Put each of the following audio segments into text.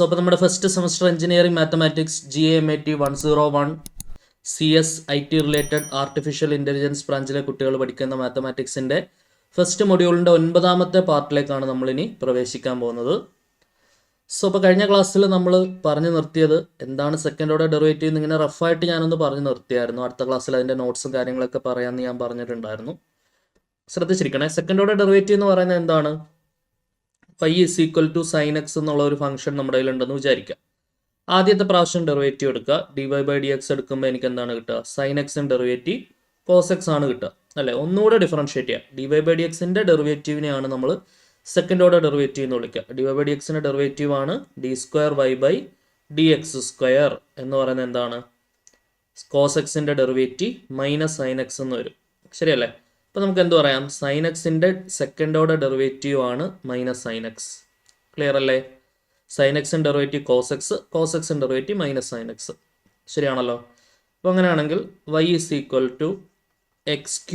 അപ്പോൾ നമ്മുടെ first semester engineering mathematics GAMAT 101 CS IT related artificial intelligence ബ്രാഞ്ചിലെ കുട്ടികൾ പഠിക്കുന്ന മാത്തമാറ്റിക്സിൻ്റെ ഫസ്റ്റ് മൊഡ്യൂളിൻ്റെ 9ാമത്തെ പാർട്ടിലേക്കാണ് നമ്മളിനി പ്രവേശിക്കാൻ പോകുന്നത്. അപ്പോൾ കഴിഞ്ഞ ക്ലാസ്സിൽ നമ്മൾ പറഞ്ഞു നിർത്തിയത് എന്താണ് സെക്കൻഡ് ഓർഡർ ഡെറിവേറ്റീവ് എന്ന് ഇങ്ങനെ റഫായിട്ട് ഞാനൊന്ന് പറഞ്ഞു നിർത്തിയായിരുന്നു. അടുത്ത ക്ലാസ്സിൽ അതിൻ്റെ നോട്ട്സും കാര്യങ്ങളൊക്കെ പറയാമെന്ന് ഞാൻ പറഞ്ഞിട്ടുണ്ടായിരുന്നു. ശ്രദ്ധിച്ചിരിക്കണേ. സെക്കൻഡ് ഓർഡർ ഡെറിവേറ്റീവ് എന്ന് പറയുന്നത് എന്താണ്? y = sin x എന്നുള്ള ഒരു ഫംഗ്ഷൻ നമ്മുടെ കയ്യിലുണ്ടെന്ന് വിചാരിക്കാം. ആദ്യത്തെ പ്രാവശ്യം ഡെറിവേറ്റീവ് എടുക്കുക, dy/dx എടുക്കുമ്പോൾ എനിക്ക് എന്താണ് കിട്ടുക? sin x derivative cos x ആണ് കിട്ടുക, അല്ലേ? ഒന്നുകൂടെ ഡിഫറൻഷ്യേറ്റ് ചെയ്യുക. dy/dxൻ്റെ ഡെറിവേറ്റീവിനെയാണ് നമ്മൾ സെക്കൻഡ് ഓർഡർ ഡെറിവേറ്റീവ് എന്ന് വിളിക്കുക. dy/dxൻ്റെ ഡെറിവേറ്റീവ് ആണ് d²y/dx² എന്ന് പറയുന്നത് എന്താണ്? cos xൻ്റെ ഡെറിവേറ്റീവ് -sin x എന്ന് വരും, ശരിയല്ലേ? അപ്പോൾ നമുക്ക് എന്ത് പറയാം? sin xൻ്റെ സെക്കൻഡ് ഓർഡർ ഡെറിവേറ്റീവ് ആണ് -sin x. ക്ലിയർ അല്ലേ? sin x derivative cos x, cos x derivative -sin x, ശരിയാണല്ലോ? അപ്പോൾ അങ്ങനെയാണെങ്കിൽ y = x³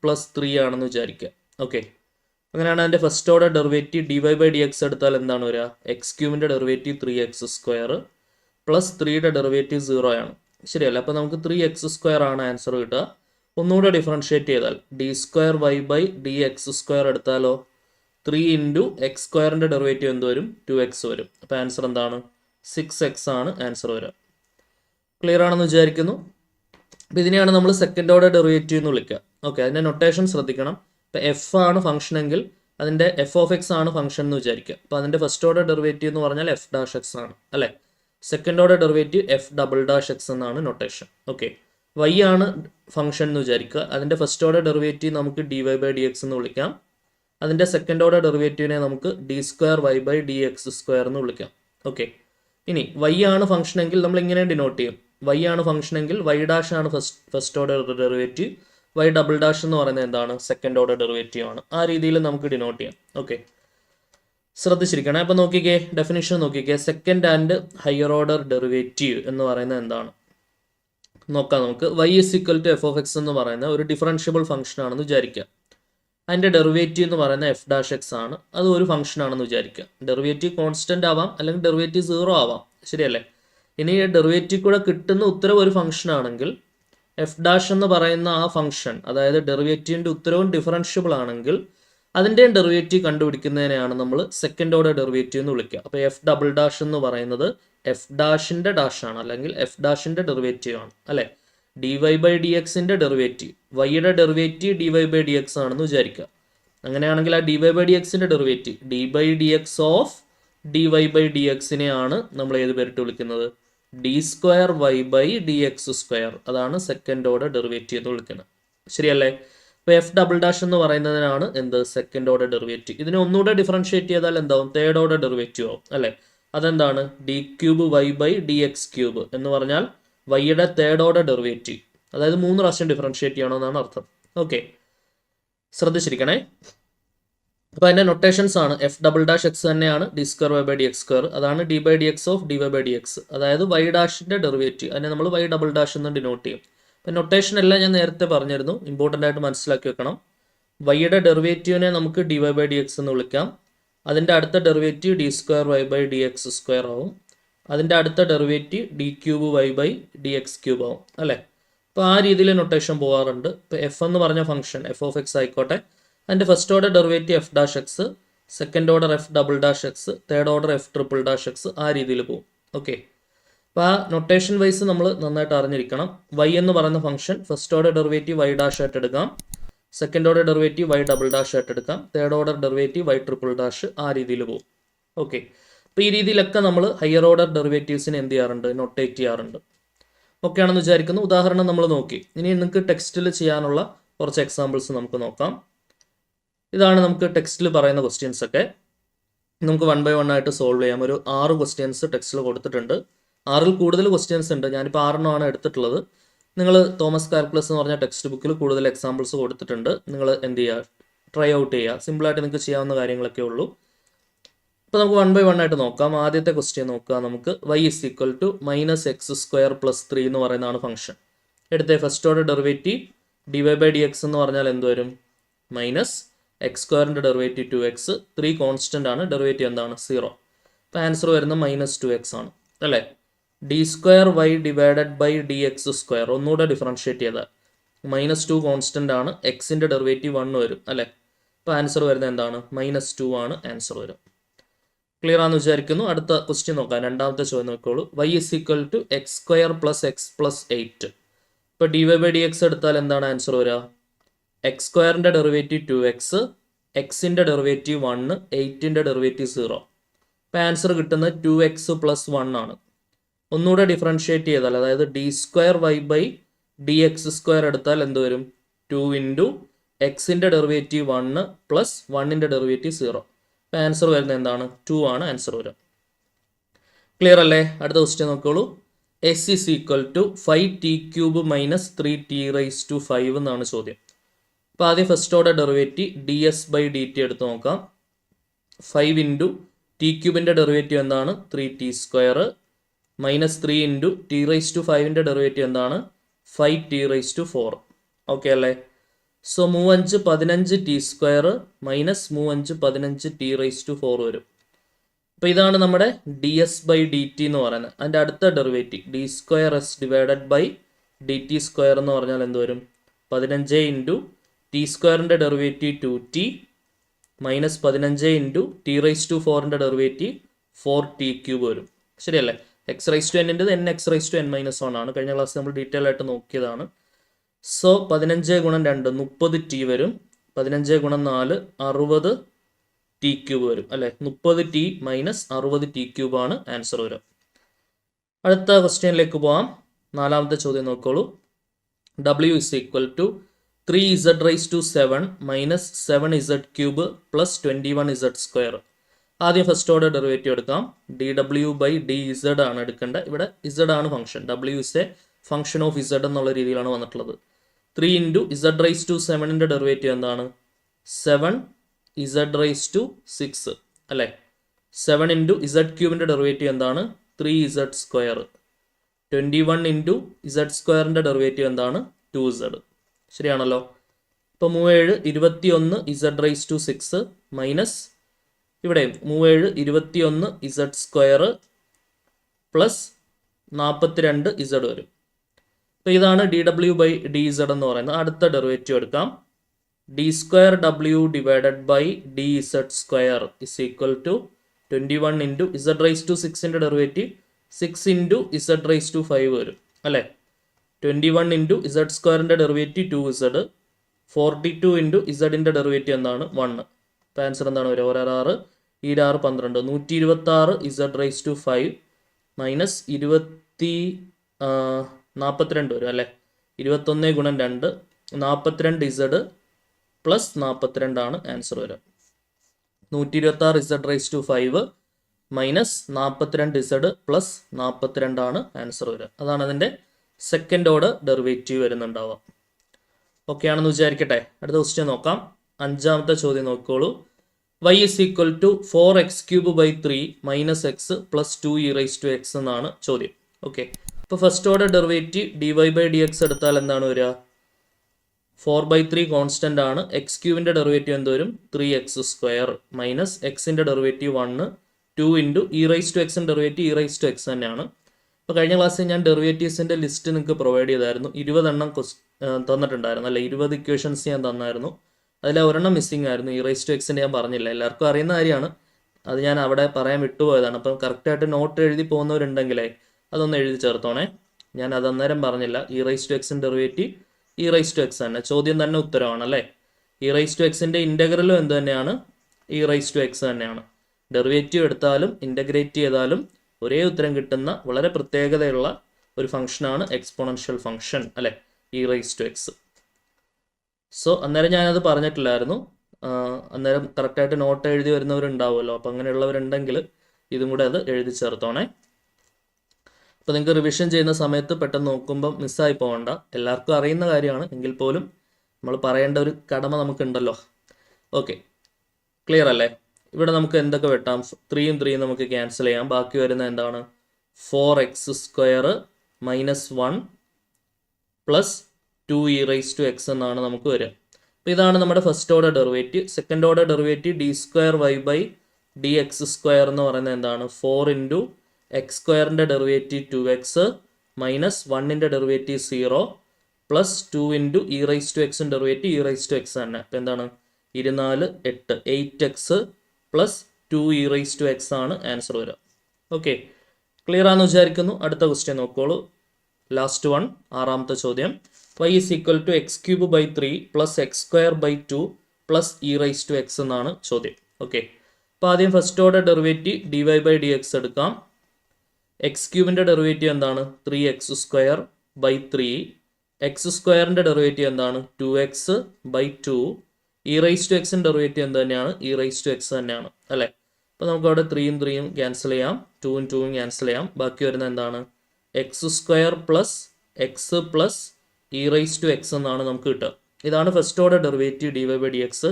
+ 3 ആണെന്ന് വിചാരിക്കുക. ഓക്കെ, അങ്ങനെയാണ് അതിൻ്റെ ഫസ്റ്റ് ഓർഡർ ഡെറിവേറ്റീവ് dy/dx എടുത്താൽ എന്താണ് വരിക? x³ ഡെറിവേറ്റീവ് 3x² + 3യുടെ ഡെറിവേറ്റീവ് 0 ആണ്, ശരിയല്ലേ? അപ്പോൾ നമുക്ക് 3x² ആണ് ആൻസർ കിട്ടുക. ഒന്നുകൂടെ ഡിഫറൻഷ്യേറ്റ് ചെയ്താൽ d²y/dx² എടുത്താലോ 3 × x² ഡെറിവേറ്റീവ് എന്ത് വരും? 2x വരും. അപ്പോൾ ആൻസർ എന്താണ്? 6x ആണ് ആൻസർ വരിക. ക്ലിയർ ആണെന്ന് വിചാരിക്കുന്നു. അപ്പോൾ ഇതിനെയാണ് നമ്മൾ സെക്കൻഡ് ഓർഡർ ഡെറിവേറ്റീവ് എന്ന് വിളിക്കുക. ഓക്കെ, അതിൻ്റെ നൊട്ടേഷൻ ശ്രദ്ധിക്കണം. ഇപ്പോൾ എഫ് ആണ് ഫംഗ്ഷൻ എങ്കിൽ അതിൻ്റെ f(x) ആണ് ഫംഗ്ഷൻ എന്ന് വിചാരിക്കുക. അപ്പോൾ അതിൻ്റെ ഫസ്റ്റ് ഓർഡർ ഡെറിവേറ്റീവ് എന്ന് പറഞ്ഞാൽ f'(x) ആണ്, അല്ലേ? സെക്കൻഡ് ഓർഡർ ഡെറിവേറ്റീവ് f'(x) എന്നാണ് നൊട്ടേഷൻ. ഓക്കെ, y ആണ് ഫംഗ്ഷൻ എന്ന് വിചാരിക്കുക. അതിൻ്റെ ഫസ്റ്റ് ഓർഡർ ഡെറിവേറ്റീവ് നമുക്ക് dy/dx എന്ന് വിളിക്കാം. അതിൻ്റെ സെക്കൻഡ് ഓർഡർ ഡെറിവേറ്റീവിനെ നമുക്ക് d²y/dx² എന്ന് വിളിക്കാം. ഓക്കെ, ഇനി y ആണ് ഫംഗ്ഷൻ എങ്കിൽ നമ്മൾ ഇങ്ങനെ ഡിനോട്ട് ചെയ്യും. y ആണ് ഫംഗ്ഷൻ എങ്കിൽ y' ആണ് ഫസ്റ്റ് ഓർഡർ ഡെറിവേറ്റീവ്, y" എന്ന് പറയുന്നത് എന്താണ്? സെക്കൻഡ് ഓർഡർ ഡെറിവേറ്റീവ് ആണ്. ആ രീതിയിൽ നമുക്ക് ഡിനോട്ട് ചെയ്യാം. ഓക്കെ, ശ്രദ്ധിച്ചിരിക്കണേ. അപ്പോൾ നോക്കിക്കേ, ഡെഫിനിഷൻ നോക്കിക്കേ. Second and higher order derivative എന്ന് പറയുന്നത് എന്താണ് നോക്കാം നമുക്ക്. y = f(x) എന്ന് പറയുന്ന ഒരു ഡിഫറൻഷ്യബിൾ ഫംഗ്ഷൻ ആണെന്ന് വിചാരിക്കുക. അതിൻ്റെ ഡെറിവേറ്റീവ് എന്ന് പറയുന്നത് f'(x) ആണ്. അത് ഒരു ഫംഗ്ഷൻ ആണെന്ന് വിചാരിക്കുക. ഡെറിവേറ്റീവ് കോൺസ്റ്റന്റ് ആവാം, അല്ലെങ്കിൽ ഡെറിവേറ്റീവ് 0 ആവാം, ശരിയല്ലേ? ഇനി ഡെറിവേറ്റീവ് കൂടെ കിട്ടുന്ന ഉത്തരവ് ഒരു ഫംഗ്ഷൻ ആണെങ്കിൽ f' എന്ന് പറയുന്ന ആ ഫംഗ്ഷൻ, അതായത് ഡെറിവേറ്റീവിൻ്റെ ഉത്തരവും ഡിഫറൻഷ്യബിൾ ആണെങ്കിൽ അതിൻ്റെയും ഡെറിവേറ്റീവ് കണ്ടുപിടിക്കുന്നതിനെയാണ് നമ്മൾ സെക്കൻഡ് ഓർഡർ ഡെറിവേറ്റീവ് എന്ന് വിളിക്കുക. അപ്പോൾ f" എന്ന് പറയുന്നത് f'-ൻ്റെ ഡാഷാണ്, അല്ലെങ്കിൽ f'-ൻ്റെ ഡെറിവേറ്റീവ് ആണ്, അല്ലേ? dy/dxൻ്റെ ഡെറിവേറ്റീവ്, y-യുടെ ഡെറിവേറ്റീവ് dy/dx ആണെന്ന് വിചാരിക്കുക. അങ്ങനെയാണെങ്കിൽ ആ dy/dxൻ്റെ ഡെറിവേറ്റീവ് dy/dx(dy/dx)നെയാണ് നമ്മൾ ഏത് പേരിട്ട് വിളിക്കുന്നത്? d²y/dx². അതാണ് സെക്കൻഡ് ഓർഡർ ഡെറിവേറ്റീവ് എന്ന് വിളിക്കുന്നത്, ശരിയല്ലേ? അപ്പോൾ f" എന്ന് പറയുന്നതിനാണ് എന്ത്? Second order derivative. ഇതിനെ ഒന്നുകൂടെ ഡിഫറൻഷ്യേറ്റ് ചെയ്താൽ എന്താവും? തേർഡ് ഓർഡർ ഡെറിവേറ്റീവ് ആവും, അല്ലേ? അതെന്താണ്? d³ y/dx³ എന്ന് പറഞ്ഞാൽ y-യുടെ തേർഡ് ഓർഡർ ഡെറിവേറ്റീവ്, അതായത് 3 പ്രാവശ്യം ഡിഫറൻഷ്യേറ്റ് ചെയ്യണമെന്നാണ് അർത്ഥം. ഓക്കെ, ശ്രദ്ധിച്ചിരിക്കണേ. അപ്പോൾ അതിൻ്റെ നൊട്ടേഷൻസ് ആണ് f'(x) തന്നെയാണ് d²y/dx², അതാണ് d/dx(dy/dx), അതായത് y'-ൻ്റെ ഡെറിവേറ്റീവ്. അതിനെ നമ്മൾ y" എന്ന് ഡിനോട്ട് ചെയ്യും. അപ്പം നൊട്ടേഷൻ എല്ലാം ഞാൻ നേരത്തെ പറഞ്ഞിരുന്നു, ഇമ്പോർട്ടൻ്റ് ആയിട്ട് മനസ്സിലാക്കി വെക്കണം. y-യുടെ ഡെറിവേറ്റീവിനെ നമുക്ക് dy/dx എന്ന് വിളിക്കാം. അതിൻ്റെ അടുത്ത ഡെറിവേറ്റീവ് d²y/dx² ആവും. അതിൻ്റെ അടുത്ത ഡെറിവേറ്റീവ് d³ ആവും, അല്ലേ? അപ്പോൾ ആ രീതിയിൽ നൊട്ടേഷൻ പോകാറുണ്ട്. ഇപ്പോൾ എഫ് എന്ന് പറഞ്ഞ ഫംഗ്ഷൻ f(x) ആയിക്കോട്ടെ, അതിൻ്റെ first order derivative f'(x), second order f'-x, third order f'(x), ആ രീതിയിൽ പോകും. ഓക്കെ, അപ്പോൾ ആ നൊട്ടേഷൻ വൈസ് നമ്മൾ നന്നായിട്ട് അറിഞ്ഞിരിക്കണം. y എന്ന് പറയുന്ന function first order derivative y' ആയിട്ട് എടുക്കാം, സെക്കൻഡ് ഓർഡർ ഡെറിവേറ്റീവ് y" ആയിട്ട് എടുക്കാം, തേർഡ് ഓർഡർ ഡെറിവേറ്റീവ് y', ആ രീതിയിൽ പോകും. ഓക്കെ, അപ്പോൾ ഈ രീതിയിലൊക്കെ നമ്മൾ ഹയർ ഓർഡർ ഡെറിവേറ്റീവ്സിനെ എന്ത് ചെയ്യാറുണ്ട്? നൊട്ടേറ്റ് ചെയ്യാറുണ്ട്. ഓക്കെ ആണെന്ന് വിചാരിക്കുന്നു. ഉദാഹരണം നമ്മൾ നോക്കി. ഇനി നിങ്ങൾക്ക് ടെക്സ്റ്റിൽ ചെയ്യാനുള്ള കുറച്ച് എക്സാമ്പിൾസ് നമുക്ക് നോക്കാം. ഇതാണ് നമുക്ക് ടെക്സ്റ്റിൽ പറയുന്ന ക്വസ്റ്റ്യൻസ് ഒക്കെ. നമുക്ക് 1 by 1 ആയിട്ട് സോൾവ് ചെയ്യാം. ഒരു 6 ക്വസ്റ്റ്യൻസ് ടെക്സ്റ്റിൽ കൊടുത്തിട്ടുണ്ട്. 6ൽ കൂടുതൽ ക്വസ്റ്റ്യൻസ് ഉണ്ട്. ഞാനിപ്പോൾ 6 എടുത്തിട്ടുള്ളത്. നിങ്ങൾ തോമസ് കാൽക്കുലസ് എന്ന് പറഞ്ഞ ടെക്സ്റ്റ് ബുക്കിൽ കൂടുതൽ എക്സാമ്പിൾസ് കൊടുത്തിട്ടുണ്ട്. നിങ്ങൾ എന്ത് ചെയ്യുക? ട്രൈ ഔട്ട് ചെയ്യുക. സിമ്പിളായിട്ട് നിങ്ങൾക്ക് ചെയ്യാവുന്ന കാര്യങ്ങളൊക്കെ ഉള്ളൂ. അപ്പോൾ നമുക്ക് 1 by 1 ആയിട്ട് നോക്കാം. ആദ്യത്തെ ക്വസ്റ്റ്യൻ നോക്കുക. നമുക്ക് y = -x² + 3 എന്ന് പറയുന്നതാണ് ഫംഗ്ഷൻ. എടുത്ത ഫസ്റ്റ് ഓർഡർ ഡെറിവേറ്റീവ് dy/dx എന്ന് പറഞ്ഞാൽ എന്ത് വരും? -x²ൻ്റെ ഡെറിവേറ്റീവ് 2x, 3 കോൺസ്റ്റൻ്റ് ആണ്, ഡെറിവേറ്റീവ് എന്താണ്? 0. അപ്പോൾ ആൻസർ വരുന്നത് -2x ആണ് അല്ലേ. d²y ഡിവൈഡഡ് ബൈ dx², ഒന്നുകൂടെ ഡിഫറൻഷ്യേറ്റ് ചെയ്താൽ -2 കോൺസ്റ്റൻ്റ് ആണ്, എക്സിൻ്റെ ഡെറിവേറ്റീവ് 1 വരും അല്ലേ. അപ്പോൾ ആൻസർ വരുന്നത് എന്താണ്? -2 ആണ് ആൻസർ വരും. ക്ലിയർ ആണെന്ന് വിചാരിക്കുന്നു. അടുത്ത ക്വസ്റ്റ്യൻ നോക്കാം. രണ്ടാമത്തെ ചോദ്യം നോക്കിക്കോളൂ. y = x² + x + 8. ഇപ്പോൾ dy/dx എടുത്താൽ എന്താണ് ആൻസർ വരിക? x² ഡെറിവേറ്റീവ് 2x, എക്സിൻ്റെ ഡെറിവേറ്റീവ് 1, 8ൻ്റെ ഡെറിവേറ്റീവ് 0. ഇപ്പോൾ ആൻസർ കിട്ടുന്നത് 2x + 1 ആണ്. ഒന്നുകൂടെ ഡിഫറൻഷ്യേറ്റ് ചെയ്താൽ, അതായത് d²y/dx² എടുത്താൽ എന്ത് വരും? 2 × എക്സിൻ്റെ ഡെറിവേറ്റീവ് 1 + 1ൻ്റെ ഡെറിവേറ്റീവ് 0. അപ്പോൾ ആൻസർ വരുന്നത് എന്താണ്? 2 ആണ് ആൻസർ വരിക. ക്ലിയർ അല്ലേ? അടുത്ത ക്വസ്റ്റ്യൻ നോക്കോളൂ. s = 5t³ - 3t⁵5 എന്നാണ് ചോദ്യം. അപ്പോൾ ആദ്യം ഫസ്റ്റ് ഓർഡർ ഡെറിവേറ്റീവ് ds/dt എടുത്ത് നോക്കാം. 5 × t³ ഡെറിവേറ്റീവ് എന്താണ്? 3t², -3 × t⁵5ൻ്റെ ഡെറിവേറ്റീവ് എന്താണ്? 5t⁴. ഓക്കെ അല്ലേ? സോ 3×5 15t² -3×5 15t⁴ വരും. അപ്പോൾ ഇതാണ് നമ്മുടെ ds/dt എന്ന് പറയുന്നത്. അതിൻ്റെ അടുത്ത derivative d²s divided by dt² എന്ന് പറഞ്ഞാൽ എന്ത് വരും? 15 × t²ൻ്റെ derivative 2t -15 × t⁴ derivative 4t³ വരും. ശരിയല്ലേ? x⁻n nx⁻n - 1 ആണ്. കഴിഞ്ഞ ക്ലാസ്സിൽ നമ്മൾ ഡീറ്റെയിൽ ആയിട്ട് നോക്കിയതാണ്. സോ 15 × 2 30t വരും. 15 × 4 60t³ വരും അല്ലേ. 30t - 60t³ ആണ് ആൻസർ വരും. അടുത്ത ക്വസ്റ്റ്യനിലേക്ക് പോകാം. നാലാമത്തെ ചോദ്യം നോക്കോളൂ. w = 3z⁻7 - 7z³ + 21z². ആദ്യം ഫസ്റ്റ് ഓർഡർ ഡെറിവേറ്റീവ് എടുക്കാം. dw/dz ആണ് എടുക്കേണ്ടത്. ഇവിടെ z ആണ് function. w is a function of z എന്നുള്ള രീതിയിലാണ് വന്നിട്ടുള്ളത്. 3 × z⁻7ൻ്റെ ഡെറിവേറ്റീവ് എന്താണ്? 7z⁻6 അല്ലേ. 7 × z³ ഡെറിവേറ്റീവ് എന്താണ്? 3z². 21 × z²ൻ്റെ ഡെറിവേറ്റീവ് എന്താണ്? 2z. ശരിയാണല്ലോ. ഇപ്പോൾ 37 21 z⁻6 മൈനസ് ഇവിടെ 37 21 z² പ്ലസ് 42 z വരും. അപ്പോൾ ഇതാണ് dw/dz എന്ന് പറയുന്നത്. അടുത്ത ഡെറിവേറ്റീവ് എടുക്കാം. d²w divided by dz² = 21 × z⁻6ൻ്റെ derivative 6 × z⁵5 വരും അല്ലേ. 21 × z²ൻ്റെ ഡെറിവേറ്റീവ് 2z, 42 × z-ൻ്റെ ഡെറിവേറ്റീവ് എന്താണ്? 1. അപ്പോൾ ആൻസർ എന്താണ് വരിക? 1 6 12 126 z⁵5 മൈനസ് 42 വരും അല്ലേ. 21 × 2 42z പ്ലസ് 42 ആണ് ആൻസർ വരിക. 126 z⁵5 മൈനസ് 42z പ്ലസ് 42 ആണ് ആൻസർ വരിക. അതാണ് അതിൻ്റെ സെക്കൻഡ് ഓർഡർ ഡെറിവേറ്റീവ് വരുന്നുണ്ടാവുക. ഓക്കെ ആണെന്ന് വിചാരിക്കട്ടെ. അടുത്ത ക്വസ്റ്റ്യൻ നോക്കാം. അഞ്ചാമത്തെ ചോദ്യം നോക്കിക്കോളൂ. y = 4x³ - x + 2e⁻x എന്നാണ് ചോദ്യം. ഓക്കെ, ഇപ്പോൾ ഫസ്റ്റ് ഓർഡർ ഡെറിവേറ്റീവ് dy/dx എടുത്താൽ എന്താണ് വരിക? 4/3 കോൺസ്റ്റൻ്റ് ആണ്. x³ ഡെറിവേറ്റീവ് എന്ത് വരും? 3x² മൈനസ് എക്സിൻ്റെ ഡെറിവേറ്റീവ് 1, 2 × e⁻x ഡെറിവേറ്റീവ് e⁻x തന്നെയാണ്. അപ്പോൾ കഴിഞ്ഞ ക്ലാസ്സിൽ ഞാൻ ഡെറിവേറ്റീവ്സിൻ്റെ ലിസ്റ്റ് നിങ്ങൾക്ക് പ്രൊവൈഡ് ചെയ്തായിരുന്നു. 20 എണ്ണം തന്നിട്ടുണ്ടായിരുന്നു അല്ലേ. 20 ഇക്വേഷൻസ് ഞാൻ തന്നായിരുന്നു. അതിൽ ഒരെണ്ണം മിസ്സിംഗ് ആയിരുന്നു. e⁻x ഞാൻ പറഞ്ഞില്ല. എല്ലാവർക്കും അറിയുന്ന കാര്യമാണ്. അത് ഞാൻ അവിടെ പറയാൻ വിട്ടുപോയതാണ്. അപ്പം കറക്റ്റായിട്ട് നോട്ട് എഴുതി പോകുന്നവരുണ്ടെങ്കിലേ അതൊന്ന് എഴുതി ചേർത്തോണേ. ഞാൻ അത് അന്നേരം പറഞ്ഞില്ല. e⁻x ഡെറിവേറ്റീവ് e⁻x തന്നെ. ചോദ്യം തന്നെ ഉത്തരവാണ് അല്ലേ. e⁻xൻ്റെ ഇൻ്റഗ്രലും എന്ത് തന്നെയാണ്? e⁻x തന്നെയാണ്. ഡെറിവേറ്റീവ് എടുത്താലും ഇൻ്റഗ്രേറ്റ് ചെയ്താലും ഒരേ ഉത്തരം കിട്ടുന്ന വളരെ പ്രത്യേകതയുള്ള ഒരു ഫംഗ്ഷനാണ് എക്സ്പോണൻഷ്യൽ ഫംഗ്ഷൻ അല്ലേ, e⁻x. സോ അന്നേരം ഞാനത് പറഞ്ഞിട്ടില്ലായിരുന്നു. അന്നേരം കറക്റ്റായിട്ട് നോട്ട് എഴുതി വരുന്നവരുണ്ടാവുമല്ലോ. അപ്പോൾ അങ്ങനെയുള്ളവരുണ്ടെങ്കിൽ ഇതും കൂടെ അത് എഴുതി ചേർത്തോണേ. അപ്പോൾ നിങ്ങൾക്ക് റിവിഷൻ ചെയ്യുന്ന സമയത്ത് പെട്ടെന്ന് നോക്കുമ്പം മിസ്സായി പോകണ്ട. എല്ലാവർക്കും അറിയുന്ന കാര്യമാണ് എങ്കിൽ പോലും നമ്മൾ പറയേണ്ട ഒരു കടമ നമുക്കുണ്ടല്ലോ. ഓക്കെ, ക്ലിയർ അല്ലേ? ഇവിടെ നമുക്ക് എന്തൊക്കെ വെട്ടാം? 3 3 നമുക്ക് ക്യാൻസൽ ചെയ്യാം. ബാക്കി വരുന്ന എന്താണ്? 4x² - 1 പ്ലസ് 2e⁻x എന്നാണ് നമുക്ക് വരിക. അപ്പോൾ ഇതാണ് നമ്മുടെ first order derivative. Second order derivative d²y/ d x square എന്ന് പറയുന്നത് എന്താണ്? 4 ഇൻറ്റു എക്സ് സ്ക്വയറിൻ്റെ ഡെറിവേറ്റീവ് 2x മൈനസ് 1ൻ്റെ derivative 0 plus 2 into e raise to എക്സിൻ്റെ derivative e raise to x തന്നെ. അപ്പോൾ എന്താണ്? 24 8 8x plus 2 e raise to x ആണ് ആൻസർ വരിക. ഓക്കെ, ക്ലിയർ ആണെന്ന് വിചാരിക്കുന്നു. അടുത്ത ക്വസ്റ്റ്യൻ നോക്കോളൂ. ലാസ്റ്റ് വൺ, ആറാമത്തെ ചോദ്യം. y is equal to x cube by 3 plus x square by 2 plus e raise to x എന്നാണ് ചോദ്യം. ഓക്കെ, അപ്പോൾ ആദ്യം first order derivative d y by d x എടുക്കാം. എക്സ് ക്യൂബിൻ്റെ ഡെറിവേറ്റീവ് എന്താണ്? 3x square by 3. എക്സ് സ്ക്വയറിൻ്റെ derivative എന്താണ്? 2x by 2. E raise to എക്സിൻ്റെ ഡെറിവേറ്റീവ് എന്ത് തന്നെയാണ്? ഇ റൈസ് ടു എക്സ് തന്നെയാണ് അല്ലേ. അപ്പോൾ നമുക്ക് അവിടെ 3ഉം 3ഉം ക്യാൻസൽ ചെയ്യാം, 2ഉം 2ഉം ക്യാൻസൽ ചെയ്യാം. ബാക്കി വരുന്നത് എന്താണ്? X square plus x plus e raise to x എന്നാണ് നമുക്ക് കിട്ടുക. ഇതാണ് first order derivative d y by d x.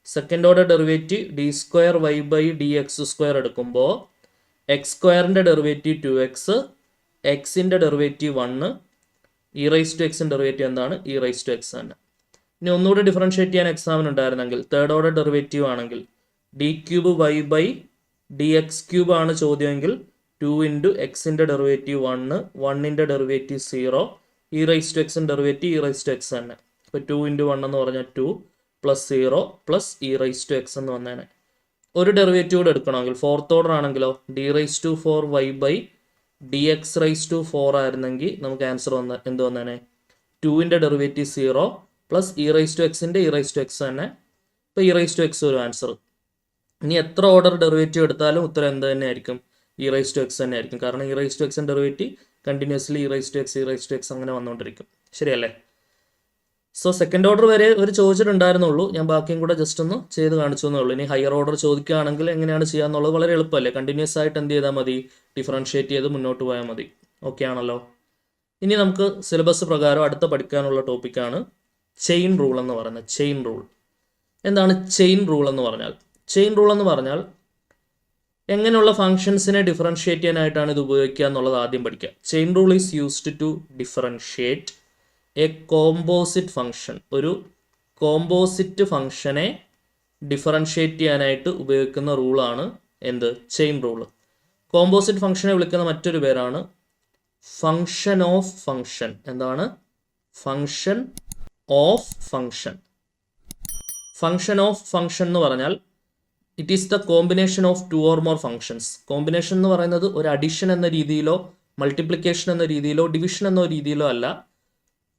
Second order derivative d square y by d x square എടുക്കുമ്പോൾ എക്സ് സ്ക്വയറിൻ്റെ ഡെറിവേറ്റീവ് 2x, എക്സിൻ്റെ ഡെറിവേറ്റീവ് 1, ഇ റൈസ് ടു എക്സിൻ്റെ derivative എന്താണ്? E raise to x തന്നെ. ഇനി ഒന്നുകൂടി ഡിഫറൻഷ്യേറ്റ് ചെയ്യാൻ എക്സാമിന് ഉണ്ടായിരുന്നെങ്കിൽ തേർഡ് ഓർഡർ ഡെറിവേറ്റീവ് ആണെങ്കിൽ d cube y by d X cube ആണ് ചോദ്യമെങ്കിൽ 2 ഇൻറ്റു എക്സിൻ്റെ ഡെറിവേറ്റീവ് 1, 1ൻ്റെ ഡെറിവേറ്റീവ് 0, ഇ റൈസ് ടു എക്സിൻ്റെ derivative e raise to x തന്നെ. ഇപ്പോൾ 2 ഇൻറ്റു 1 എന്ന് പറഞ്ഞാൽ 2 plus 0 plus e raise to x എന്ന് വന്നേനെ. ഒരു ഡെറിവേറ്റീവ് കൂടെ എടുക്കണമെങ്കിൽ ഫോർത്ത് ഓർഡർ ആണെങ്കിലോ d raise to 4 y by d x raise to 4 ആയിരുന്നെങ്കിൽ നമുക്ക് ആൻസർ എന്ത് വന്നേനെ? 2ൻ്റെ derivative 0 plus e raise to എക്സിൻ്റെ ഇ റൈസ് ടു എക്സ് തന്നെ. ഇപ്പോൾ ഇ റൈസ് ടു എക്സ് ഒരു ആൻസർ. ഇനി എത്ര ഓർഡർ ഡെറിവേറ്റീവ് എടുത്താലും ഉത്തരം എന്ത് തന്നെ ആയിരിക്കും? ഇ റൈസ് ടു എക്സ് തന്നെ ആയിരിക്കും. കാരണം ഇ റൈസ് ടു എക്സിൻ്റെ derivative continuously e raise to x അങ്ങനെ വന്നുകൊണ്ടിരിക്കും. ശരിയല്ലേ? സോ സെക്കൻഡ് ഓർഡർ വരെ ഒരു ചോദിച്ചിട്ടുണ്ടായിരുന്നുള്ളൂ. ഞാൻ ബാക്കിയും കൂടെ ജസ്റ്റ് ഒന്ന് ചെയ്ത് കാണിച്ചു എന്നേ ഉള്ളൂ. ഇനി ഹയർ ഓർഡർ ചോദിക്കുകയാണെങ്കിൽ എങ്ങനെയാണ് ചെയ്യാന്നുള്ളത് വളരെ എളുപ്പമല്ലേ. കണ്ടിന്യൂസ് ആയിട്ട് എന്ത് ചെയ്താൽ മതി? ഡിഫറൻഷ്യേറ്റ് ചെയ്ത് മുന്നോട്ട് പോയാൽ മതി. ഓക്കെ ആണല്ലോ. ഇനി നമുക്ക് സിലബസ് പ്രകാരം അടുത്ത പഠിക്കാനുള്ള ടോപ്പിക്കാണ് ചെയിൻ റൂൾ എന്ന് പറയുന്നത്. ചെയിൻ റൂൾ എന്താണ്? ചെയിൻ റൂൾ എന്ന് പറഞ്ഞാൽ എങ്ങനെയുള്ള ഫങ്ഷൻസിനെ ഡിഫറൻഷ്യേറ്റ് ചെയ്യാനായിട്ടാണ് ഇത് ഉപയോഗിക്കുക എന്നുള്ളത് ആദ്യം പഠിക്കുക. Chain rule is used to differentiate a composite function. ഒരു കോമ്പോസിറ്റ് ഫംഗ്ഷനെ ഡിഫറൻഷ്യേറ്റ് ചെയ്യാനായിട്ട് ഉപയോഗിക്കുന്ന റൂളാണ് എന്ത്? Chain rule. കോമ്പോസിറ്റ് ഫംഗ്ഷനെ വിളിക്കുന്ന മറ്റൊരു പേരാണ് ഫംഗ്ഷൻ ഓഫ് ഫംഗ്ഷൻ. എന്താണ്? Function of function. Function of function എന്ന് പറഞ്ഞാൽ it is the combination of 2 or more functions. Combination എന്ന് പറയുന്നത് ഒരു അഡിഷൻ എന്ന രീതിയിലോ മൾട്ടിപ്ലിക്കേഷൻ എന്ന രീതിയിലോ ഡിവിഷൻ എന്ന രീതിയിലോ അല്ല,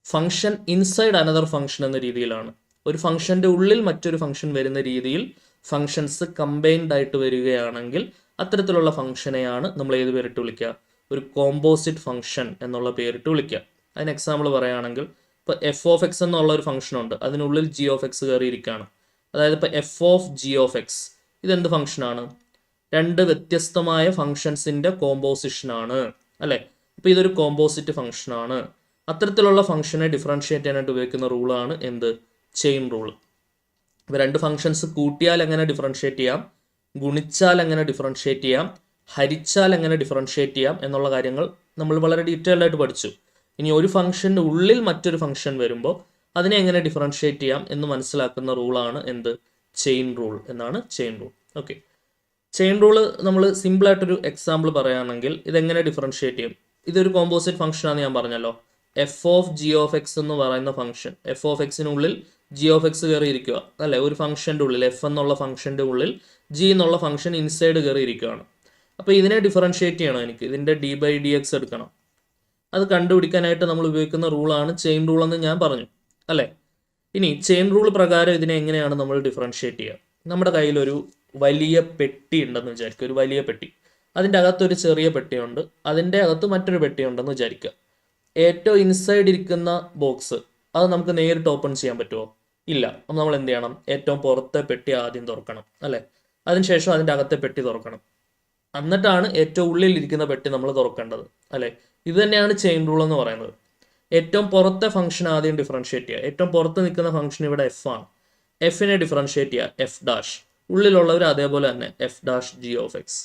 ഫംഗ്ഷൻ ഇൻസൈഡ് അനദർ ഫംഗ്ഷൻ എന്ന രീതിയിലാണ്. ഒരു ഫംഗ്ഷൻ്റെ ഉള്ളിൽ മറ്റൊരു ഫംഗ്ഷൻ വരുന്ന രീതിയിൽ ഫംഗ്ഷൻസ് കമ്പൈൻഡ് ആയിട്ട് വരികയാണെങ്കിൽ അത്തരത്തിലുള്ള ഫംഗ്ഷനെയാണ് നമ്മൾ ഏത് പേരിട്ട് വിളിക്കുക? ഒരു കോമ്പോസിറ്റ് ഫംഗ്ഷൻ എന്നുള്ള പേരിട്ട് വിളിക്കുക. അതിന് എക്സാമ്പിൾ പറയുകയാണെങ്കിൽ ഇപ്പോൾ എഫ് ഓഫ് എക്സ് എന്നുള്ള ഒരു ഫംഗ്ഷൻ ഉണ്ട്, അതിനുള്ളിൽ ജി ഓഫ് എക്സ് കയറിയിരിക്കുകയാണ്. അതായത് ഇപ്പോൾ f of g of X ഇതെന്ത് ഫംഗ്ഷനാണ്? 2 വ്യത്യസ്തമായ ഫംഗ്ഷൻസിൻ്റെ കോമ്പോസിഷനാണ് അല്ലേ. അപ്പോൾ ഇതൊരു കോമ്പോസിറ്റ് ഫംഗ്ഷനാണ്. അത്തരത്തിലുള്ള ഫംഗ്ഷനെ ഡിഫറൻഷ്യേറ്റ് ചെയ്യാനായിട്ട് ഉപയോഗിക്കുന്ന റൂളാണ് എന്ത്? Chain rule. ഇപ്പോൾ 2 ഫംഗ്ഷൻസ് കൂട്ടിയാൽ എങ്ങനെ ഡിഫറൻഷ്യേറ്റ് ചെയ്യാം, ഗുണിച്ചാൽ എങ്ങനെ ഡിഫറൻഷ്യേറ്റ് ചെയ്യാം, ഹരിച്ചാൽ എങ്ങനെ ഡിഫറൻഷ്യേറ്റ് ചെയ്യാം എന്നുള്ള കാര്യങ്ങൾ നമ്മൾ വളരെ ഡീറ്റെയിൽഡ് ആയിട്ട് പഠിച്ചു. ഇനി ഒരു ഫംഗ്ഷൻ്റെ ഉള്ളിൽ മറ്റൊരു ഫംഗ്ഷൻ വരുമ്പോൾ അതിനെ എങ്ങനെ ഡിഫറൻഷ്യേറ്റ് ചെയ്യാം എന്ന് മനസ്സിലാക്കുന്ന റൂളാണ് എന്ത്? ചെയിൻ റൂൾ എന്നാണ് chain rule. Okay, chain rule നമ്മൾ സിമ്പിളായിട്ടൊരു എക്സാമ്പിൾ പറയുകയാണെങ്കിൽ ഇതെങ്ങനെ ഡിഫറൻഷ്യേറ്റ് ചെയ്യും? ഇതൊരു കോമ്പോസിറ്റ് ഫംഗ്ഷനാണെന്ന് ഞാൻ പറഞ്ഞല്ലോ. F of g of x എന്ന് പറയുന്ന ഫംഗ്ഷൻ, എഫ് ഓഫ് എക്സിനുള്ളിൽ ജി ഓഫ് എക്സ് കയറിയിരിക്കുക അല്ലേ. ഒരു ഫംഗ്ഷൻ്റെ ഉള്ളിൽ എഫ് എന്നുള്ള ഫംഗ്ഷൻ്റെ ഉള്ളിൽ ജി എന്നുള്ള ഫംഗ്ഷൻ ഇൻസൈഡ് കയറിയിരിക്കുകയാണ്. അപ്പോൾ ഇതിനെ ഡിഫറൻഷ്യേറ്റ് ചെയ്യണം. എനിക്ക് ഇതിൻ്റെ ഡി ബൈ ഡി എക്സ് എടുക്കണം. അത് കണ്ടുപിടിക്കാനായിട്ട് നമ്മൾ ഉപയോഗിക്കുന്ന റൂളാണ് ചെയിൻ റൂൾ എന്ന് ഞാൻ പറഞ്ഞു അല്ലേ. ഇനി ചെയിൻ റൂൾ പ്രകാരം ഇതിനെ എങ്ങനെയാണ് നമ്മൾ ഡിഫറൻഷ്യേറ്റ് ചെയ്യുക? നമ്മുടെ കയ്യിലൊരു വലിയ പെട്ടി ഉണ്ടെന്ന് വിചാരിക്കുക, ഒരു വലിയ പെട്ടി. അതിൻ്റെ അകത്തൊരു ചെറിയ പെട്ടിയുണ്ട്, അതിൻ്റെ അകത്ത് മറ്റൊരു പെട്ടിയുണ്ടെന്ന് വിചാരിക്കുക. ഏറ്റവും ഇൻസൈഡ് ഇരിക്കുന്ന ബോക്സ് അത് നമുക്ക് നേരിട്ട് ഓപ്പൺ ചെയ്യാൻ പറ്റുമോ? ഇല്ല. അപ്പം നമ്മൾ എന്ത് ചെയ്യണം? ഏറ്റവും പുറത്തെ പെട്ടി ആദ്യം തുറക്കണം അല്ലേ. അതിനുശേഷം അതിൻ്റെ അകത്തെ പെട്ടി തുറക്കണം. എന്നിട്ടാണ് ഏറ്റവും ഉള്ളിലിരിക്കുന്ന പെട്ടി നമ്മൾ തുറക്കേണ്ടത് അല്ലേ. ഇത് തന്നെയാണ് ചെയിൻ റൂൾ എന്ന് പറയുന്നത്. ഏറ്റവും പുറത്തെ ഫംഗ്ഷൻ ആദ്യം ഡിഫറൻഷ്യേറ്റ് ചെയ്യുക. ഏറ്റവും പുറത്ത് നിൽക്കുന്ന ഫംഗ്ഷൻ ഇവിടെ എഫ് ആണ്. എഫിനെ ഡിഫറൻഷ്യേറ്റ് ചെയ്യുക എഫ് ഡാഷ്. ഉള്ളിലുള്ളവർ അതേപോലെ തന്നെ F dash G of X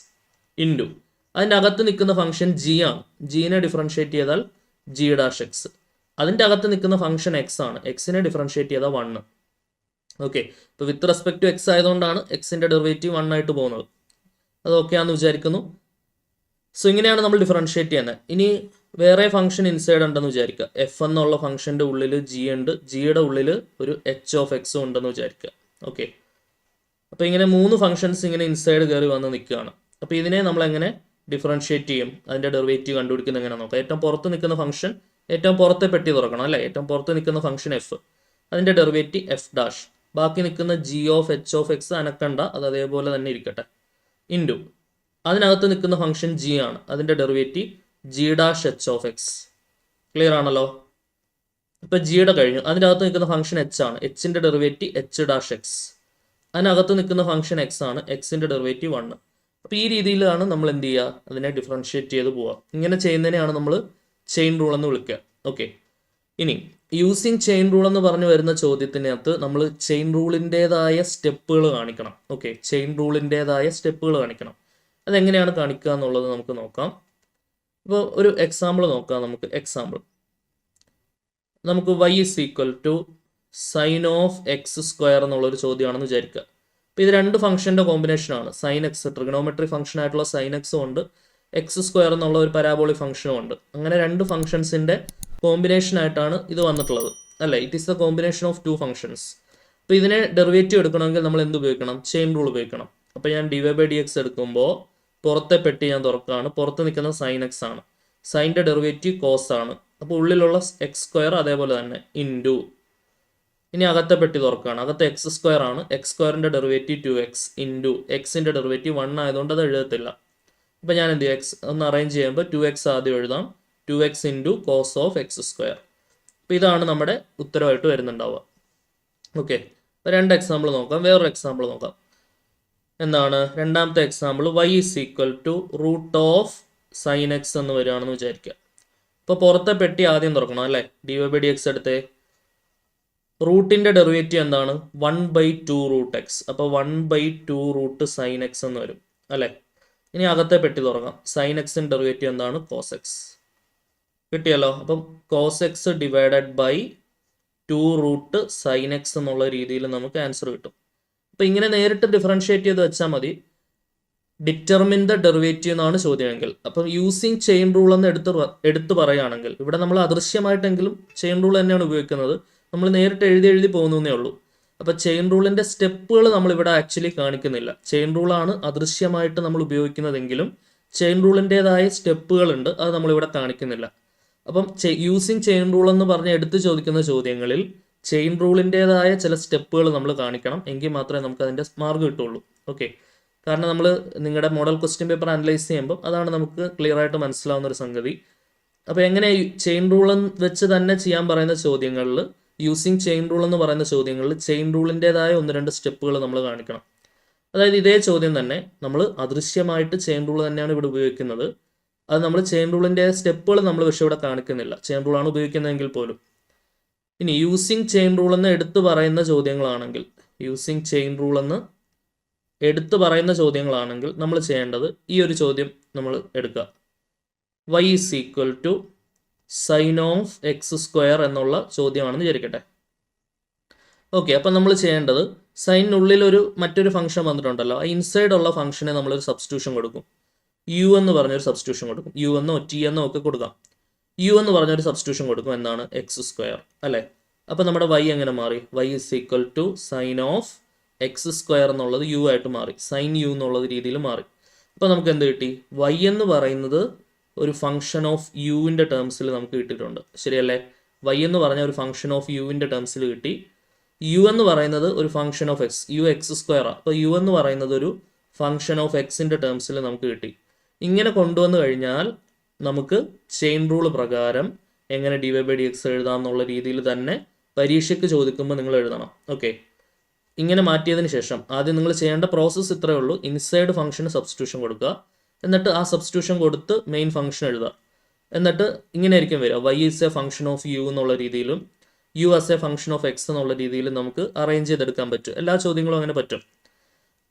into അതിൻ്റെ അകത്ത് നിൽക്കുന്ന ഫംഗ്ഷൻ ജി ആണ്. ജീനെ ഡിഫറൻഷ്യേറ്റ് ചെയ്താൽ ജി ഡാഷ് എക്സ്. അതിൻ്റെ അകത്ത് നിൽക്കുന്ന ഫംഗ്ഷൻ എക്സ് ആണ്. എക്സിനെ ഡിഫറൻഷ്യേറ്റ് ചെയ്താൽ 1. ഓക്കെ, ഇപ്പോൾ വിത്ത് റെസ്പെക്ട് ടു എക്സ് ആയതുകൊണ്ടാണ് എക്സിൻ്റെ ഡെറിവേറ്റീവ് 1 ആയിട്ട് പോകുന്നത്. അത് ഓക്കെ ആണെന്ന് വിചാരിക്കുന്നു. സോ ഇങ്ങനെയാണ് നമ്മൾ ഡിഫറൻഷിയേറ്റ് ചെയ്യുന്നത്. ഇനി വേറെ ഫംഗ്ഷൻ ഇൻസൈഡ് ഉണ്ടെന്ന് വിചാരിക്കുക. എഫ് എന്നുള്ള ഫംഗ്ഷൻ്റെ ഉള്ളിൽ ജി ഉണ്ട്, ജിയുടെ ഉള്ളിൽ ഒരു എച്ച് ഓഫ് എക്സും ഉണ്ടെന്ന് വിചാരിക്കുക. ഓക്കെ, അപ്പോൾ ഇങ്ങനെ 3 ഫംഗ്ഷൻസ് ഇങ്ങനെ ഇൻസൈഡ് കയറി വന്ന് നിൽക്കുകയാണ്. അപ്പോൾ ഇതിനെ നമ്മൾ എങ്ങനെ ഡിഫറൻഷിയേറ്റ് ചെയ്യും, അതിൻ്റെ ഡെറിവേറ്റീവ് കണ്ടുപിടിക്കുന്നത് എങ്ങനെ നോക്കാം. ഏറ്റവും പുറത്ത് നിൽക്കുന്ന ഫംഗ്ഷൻ ഏറ്റവും പുറത്തെ പെട്ടി തുറക്കണം അല്ലേ. ഏറ്റവും പുറത്ത് നിൽക്കുന്ന ഫംഗ്ഷൻ എഫ്, അതിൻ്റെ ഡെറിവേറ്റീവ് എഫ് ഡാഷ്. ബാക്കി നിൽക്കുന്ന g of h of x അനക്കണ്ട, അത് അതേപോലെ തന്നെ ഇരിക്കട്ടെ. ഇൻറ്റു അതിനകത്ത് നിൽക്കുന്ന ഫംഗ്ഷൻ ജി ആണ്, അതിൻ്റെ derivative G dash H of X. Clear ആണല്ലോ. ഇപ്പം ജിയുടെ കഴിഞ്ഞു. അതിനകത്ത് നിൽക്കുന്ന ഫംഗ്ഷൻ എച്ച് ആണ്, എച്ചിൻ്റെ ഡെറിവേറ്റീവ് എച്ച് ഡാഷ് എക്സ്. അതിനകത്ത് നിൽക്കുന്ന ഫംഗ്ഷൻ എക്സ് ആണ്, എക്സിൻ്റെ ഡെറിവേറ്റീവ് 1. അപ്പോൾ ഈ രീതിയിലാണ് നമ്മൾ എന്ത് ചെയ്യുക, അതിനെ ഡിഫറൻഷിയേറ്റ് ചെയ്ത് പോവുക. ഇങ്ങനെ ചെയ്യുന്നതിനെയാണ് നമ്മൾ ചെയിൻ റൂൾ എന്ന് വിളിക്കുക. ഓക്കെ, ഇനി യൂസിങ് ചെയിൻ റൂൾ എന്ന് പറഞ്ഞു വരുന്ന ചോദ്യത്തിനകത്ത് നമ്മൾ ചെയിൻ റൂളിൻ്റെതായ സ്റ്റെപ്പുകൾ കാണിക്കണം. ഓക്കെ, ചെയിൻ റൂളിൻ്റെതായ സ്റ്റെപ്പുകൾ കാണിക്കണം. അതെങ്ങനെയാണ് കാണിക്കുക എന്നുള്ളത് നമുക്ക് നോക്കാം. ഇപ്പോൾ ഒരു എക്സാമ്പിൾ നോക്കാം. നമുക്ക് y is equal to sine of x square എന്നുള്ളൊരു ചോദ്യമാണെന്ന് വിചാരിക്കുക. അപ്പോൾ ഇത് 2 ഫംഗ്ഷൻ്റെ കോമ്പിനേഷനാണ്. സൈൻ എക്സ് ട്രിഗണോമെട്രി ഫംഗ്ഷൻ ആയിട്ടുള്ള സൈൻ എക്സും ഉണ്ട്, എക്സ് സ്ക്വയർ എന്നുള്ള ഒരു പരാബോളിക് ഫംഗ്ഷനും ഉണ്ട്. അങ്ങനെ 2 ഫംഗ്ഷൻസിൻ്റെ കോമ്പിനേഷനായിട്ടാണ് ഇത് വന്നിട്ടുള്ളത് അല്ലേ. It is the combination of 2 functions. അപ്പോൾ ഇതിനെ ഡെറിവേറ്റീവ് എടുക്കണമെങ്കിൽ നമ്മൾ എന്ത് ഉപയോഗിക്കണം, ചെയിൻ റൂൾ ഉപയോഗിക്കണം. അപ്പോൾ ഞാൻ dv/dx എടുക്കുമ്പോൾ പുറത്തെ പെട്ടി ഞാൻ തുറക്കുകയാണ്. പുറത്ത് നിൽക്കുന്ന സൈൻ എക്സ് ആണ്, സൈൻ്റെ ഡെറിവേറ്റീവ് കോസ് ആണ്. അപ്പോൾ ഉള്ളിലുള്ള എക്സ് സ്ക്വയർ അതേപോലെ തന്നെ ഇൻറ്റു, ഇനി അകത്തെ പെട്ടി തുറക്കുകയാണ്. അകത്തെ എക്സ് സ്ക്വയർ ആണ്, എക്സ് സ്ക്വയറിൻ്റെ ഡെറിവേറ്റീവ് 2x ഇൻറ്റു എക്സിൻ്റെ ഡെറിവേറ്റീവ് 1 ആയതുകൊണ്ട് അത് എഴുതത്തില്ല. അപ്പോൾ ഞാൻ എന്ത് ചെയ്യും, എക്സ് ഒന്ന് അറേഞ്ച് ചെയ്യുമ്പോൾ 2x ആദ്യം എഴുതാം, 2x into cos of x square. അപ്പോൾ ഇതാണ് നമ്മുടെ ഉത്തരവായിട്ട് വരുന്നുണ്ടാവുക. ഓക്കെ, അപ്പോൾ 2 എക്സാമ്പിൾ നോക്കാം. വേറൊരു എക്സാമ്പിൾ നോക്കാം. എന്താണ് രണ്ടാമത്തെ example, y is equal to root of sine x എന്ന് വരികയാണെന്ന് വിചാരിക്കുക. ഇപ്പോൾ പുറത്തെ പെട്ടി ആദ്യം തുറക്കണം അല്ലേ. dv/dx എടുത്തേ, റൂട്ടിൻ്റെ ഡെറിവേറ്റീവ് എന്താണ്, 1/2 റൂട്ട് എക്സ്. അപ്പോൾ 1/2 റൂട്ട് സൈൻ എക്സ് എന്ന് വരും അല്ലേ. ഇനി അകത്തെ പെട്ടി തുറക്കാം. സൈൻ എക്സിൻ്റെ ഡെറിവേറ്റീവ് എന്താണ്, കോസ് എക്സ്. കിട്ടിയല്ലോ. അപ്പം cos x divided by 2 root sine x എന്നുള്ള രീതിയിൽ നമുക്ക് ആൻസർ കിട്ടും. അപ്പോൾ ഇങ്ങനെ നേരിട്ട് ഡിഫറൻഷിയേറ്റ് ചെയ്ത് വെച്ചാൽ മതി. ഡിറ്റർമിൻ ദ ഡെറിവേറ്റീവ് എന്നാണ് ചോദ്യമെങ്കിൽ. അപ്പം യൂസിങ് ചെയിൻ റൂൾ എന്ന് എടുത്ത് പറയുകയാണെങ്കിൽ, ഇവിടെ നമ്മൾ അദൃശ്യമായിട്ടെങ്കിലും ചെയിൻ റൂൾ തന്നെയാണ് ഉപയോഗിക്കുന്നത്. നമ്മൾ നേരിട്ട് എഴുതി പോകുന്നതേ ഉള്ളൂ. അപ്പോൾ ചെയിൻ റൂളിൻ്റെ സ്റ്റെപ്പുകൾ നമ്മളിവിടെ ആക്ച്വലി കാണിക്കുന്നില്ല. ചെയിൻ റൂളാണ് അദൃശ്യമായിട്ട് നമ്മൾ ഉപയോഗിക്കുന്നതെങ്കിലും ചെയിൻ റൂളിൻ്റെതായ സ്റ്റെപ്പുകളുണ്ട്, അത് നമ്മളിവിടെ കാണിക്കുന്നില്ല. അപ്പം യൂസിങ് ചെയിൻ റൂൾ എന്ന് പറഞ്ഞ് എടുത്ത് ചോദിക്കുന്ന ചോദ്യങ്ങളിൽ ചെയിൻ റൂളിൻ്റെതായ ചില സ്റ്റെപ്പുകൾ നമ്മൾ കാണിക്കണം, എങ്കിൽ മാത്രമേ നമുക്ക് അതിൻ്റെ മാർക്ക് കിട്ടുള്ളൂ. ഓക്കെ, കാരണം നമ്മൾ നിങ്ങളുടെ മോഡൽ ക്വസ്റ്റ്യൻ പേപ്പർ അനലൈസ് ചെയ്യുമ്പോൾ അതാണ് നമുക്ക് ക്ലിയർ ആയിട്ട് മനസ്സിലാവുന്ന ഒരു സംഗതി. അപ്പോൾ എങ്ങനെ ചെയിൻ റൂൾ വെച്ച് തന്നെ ചെയ്യാൻ പറയുന്ന ചോദ്യങ്ങളിൽ, യൂസിങ് ചെയിൻ റൂൾ എന്ന് പറയുന്ന ചോദ്യങ്ങളിൽ ചെയിൻ റൂളിൻ്റെതായ 1-2 സ്റ്റെപ്പുകൾ നമ്മൾ കാണിക്കണം. അതായത് ഇതേ ചോദ്യം തന്നെ നമ്മൾ അദൃശ്യമായിട്ട് ചെയിൻ റൂൾ തന്നെയാണ് ഇവിടെ ഉപയോഗിക്കുന്നത്. അത് നമ്മൾ ചെയിൻ റൂളിൻ്റെ സ്റ്റെപ്പുകൾ നമ്മൾ പക്ഷേ ഇവിടെ കാണിക്കുന്നില്ല, ചെയിൻ റൂളാണ് ഉപയോഗിക്കുന്നതെങ്കിൽ പോലും. ഇനി യൂസിങ് ചെയിൻ റൂൾ എന്ന് എടുത്തു പറയുന്ന ചോദ്യങ്ങളാണെങ്കിൽ, യൂസിങ് ചെയിൻ റൂൾ എന്ന് എടുത്തു പറയുന്ന ചോദ്യങ്ങളാണെങ്കിൽ നമ്മൾ ചെയ്യേണ്ടത് ഈ ഒരു ചോദ്യം നമ്മൾ എടുക്കുക. y is equal to sine of x square എന്നുള്ള ചോദ്യമാണെന്ന് വിചാരിക്കട്ടെ. ഓക്കെ, അപ്പം നമ്മൾ ചെയ്യേണ്ടത് സൈനിനുള്ളിൽ മറ്റൊരു ഫംഗ്ഷൻ വന്നിട്ടുണ്ടല്ലോ, ആ ഇൻസൈഡ് ഉള്ള ഫംഗ്ഷനെ നമ്മളൊരു സബ്സ്റ്റിറ്റ്യൂഷൻ കൊടുക്കും. യു എന്ന് പറഞ്ഞൊരു സബ്സ്റ്റിറ്റ്യൂഷൻ കൊടുക്കും. യു എന്നോ ടി എന്നോ ഒക്കെ കൊടുക്കാം. യു എന്ന് പറഞ്ഞൊരു സബ്സ്റ്റിറ്റ്യൂഷൻ കൊടുക്കും. എന്താണ്, എക്സ് സ്ക്വയർ അല്ലേ. അപ്പോൾ നമ്മുടെ y എങ്ങനെ മാറി, y is equal to sine of x square എന്നുള്ളത് യു ആയിട്ട് മാറി, സൈൻ യു എന്നുള്ളത് രീതിയിൽ മാറി. അപ്പോൾ നമുക്ക് എന്ത് കിട്ടി, y എന്ന് പറയുന്നത് ഒരു ഫംഗ്ഷൻ ഓഫ് യുവിൻ്റെ ടേംസിൽ നമുക്ക് കിട്ടിയിട്ടുണ്ട്, ശരിയല്ലേ. y എന്ന് പറഞ്ഞ ഒരു ഫംഗ്ഷൻ ഓഫ് യുവിൻ്റെ ടേംസിൽ കിട്ടി. യു എന്ന് പറയുന്നത് ഒരു function of x, u x സ്ക്വയറാണ്. അപ്പോൾ യു എന്ന് പറയുന്നത് ഒരു ഫംഗ്ഷൻ ഓഫ് എക്സിൻ്റെ ടേംസിൽ നമുക്ക് കിട്ടി. ഇങ്ങനെ കൊണ്ടുവന്നു കഴിഞ്ഞാൽ നമുക്ക് ചെയിൻ റൂൾ പ്രകാരം എങ്ങനെ dv/dx എഴുതാം എന്നുള്ള രീതിയിൽ തന്നെ പരീക്ഷയ്ക്ക് ചോദിക്കുമ്പോൾ നിങ്ങൾ എഴുതണം. ഓക്കെ, ഇങ്ങനെ മാറ്റിയതിന് ശേഷം ആദ്യം നിങ്ങൾ ചെയ്യേണ്ട പ്രോസസ്സ് ഇത്രയേ ഉള്ളൂ. ഇൻസൈഡ് ഫംഗ്ഷന് സബ്സ്റ്റിറ്റ്യൂഷൻ കൊടുക്കുക, എന്നിട്ട് ആ സബ്സ്റ്റിറ്റ്യൂഷൻ കൊടുത്ത് മെയിൻ ഫംഗ്ഷൻ എഴുതുക. എന്നിട്ട് ഇങ്ങനെ ആയിരിക്കും വരിക, y is a function of u എന്നുള്ള രീതിയിലും u as a function of x എന്നുള്ള രീതിയിലും നമുക്ക് അറേഞ്ച് ചെയ്തെടുക്കാൻ പറ്റും. എല്ലാ ചോദ്യങ്ങളും അങ്ങനെ പറ്റും.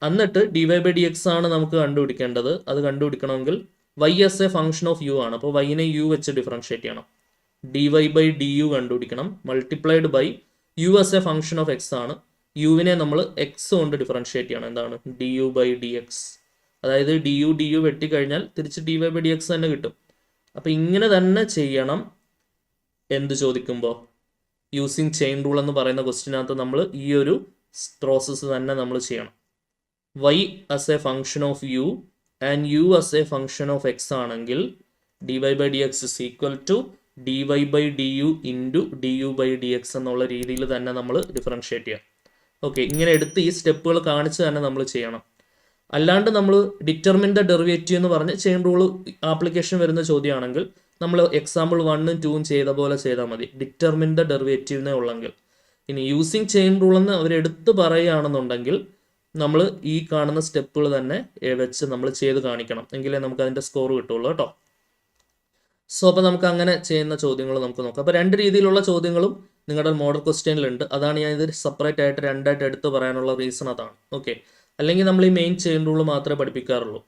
എന്നിട്ട് dv/dx ആണ് നമുക്ക് കണ്ടുപിടിക്കേണ്ടത്. അത് കണ്ടുപിടിക്കണമെങ്കിൽ y as a function of u ആണ്. അപ്പോൾ y നെ യു വെച്ച് ഡിഫറൻഷിയേറ്റ് ചെയ്യണം. dy/du കണ്ടുപിടിക്കണം, multiplied by u as a function of x ആണ്. യുവിനെ നമ്മൾ എക്സ് കൊണ്ട് ഡിഫറൻഷിയേറ്റ് ചെയ്യണം. എന്താണ്, du/dx. അതായത് ഡി യു വെട്ടിക്കഴിഞ്ഞാൽ തിരിച്ച് dy/dx തന്നെ കിട്ടും. അപ്പോൾ ഇങ്ങനെ തന്നെ ചെയ്യണം. എന്ത് ചോദിക്കുമ്പോൾ യൂസിങ് ചെയിൻ റൂൾ എന്ന് പറയുന്ന ക്വസ്റ്റിനകത്ത് നമ്മൾ ഈ ഒരു പ്രോസസ്സ് തന്നെ നമ്മൾ ചെയ്യണം. y as a function of u and u as a function of x ആണെങ്കിൽ dy/dx is equal to dy/du into du/dx എന്നുള്ള രീതിയിൽ തന്നെ നമ്മൾ ഡിഫറൻഷ്യേറ്റ് ചെയ്യാം. ഓക്കെ, ഇങ്ങനെ എടുത്ത് ഈ സ്റ്റെപ്പുകൾ കാണിച്ച് തന്നെ നമ്മൾ ചെയ്യണം. അല്ലാണ്ട് നമ്മൾ ഡിറ്റർമിൻ ദ ഡെറിവേറ്റീവ് എന്ന് പറഞ്ഞ് ചെയിൻ റൂൾ ആപ്ലിക്കേഷൻ വരുന്ന ചോദ്യമാണെങ്കിൽ നമ്മൾ എക്സാമ്പിൾ 1ഉം 2ഉം ചെയ്ത പോലെ ചെയ്താൽ മതി, ഡിറ്റർമിൻ ദ ഡെറിവേറ്റീവിനെ ഉള്ളെങ്കിൽ. ഇനി യൂസിങ് ചെയിൻ റൂൾ എന്ന് അവരെടുത്ത് പറയുകയാണെന്നുണ്ടെങ്കിൽ നമ്മൾ ഈ കാണുന്ന സ്റ്റെപ്പുകൾ തന്നെ വെച്ച് നമ്മൾ ചെയ്ത് കാണിക്കണം, എങ്കിലേ നമുക്ക് അതിൻ്റെ സ്കോർ കിട്ടുള്ളൂ കേട്ടോ. സോ അപ്പോൾ നമുക്ക് അങ്ങനെ ചെയ്യുന്ന ചോദ്യങ്ങൾ നമുക്ക് നോക്കാം. അപ്പോൾ രണ്ട് രീതിയിലുള്ള ചോദ്യങ്ങളും നിങ്ങളുടെ മോഡൽ ക്വസ്റ്റ്യനിലുണ്ട്. അതാണ് ഞാൻ ഇത് സെപ്പറേറ്റ് ആയിട്ട് രണ്ടായിട്ട് എടുത്ത് പറയാനുള്ള റീസൺ അതാണ്. ഓക്കെ, അല്ലെങ്കിൽ നമ്മൾ ഈ മെയിൻ ചെയിൻ റൂൾ മാത്രമേ പഠിപ്പിക്കാറുള്ളൂ.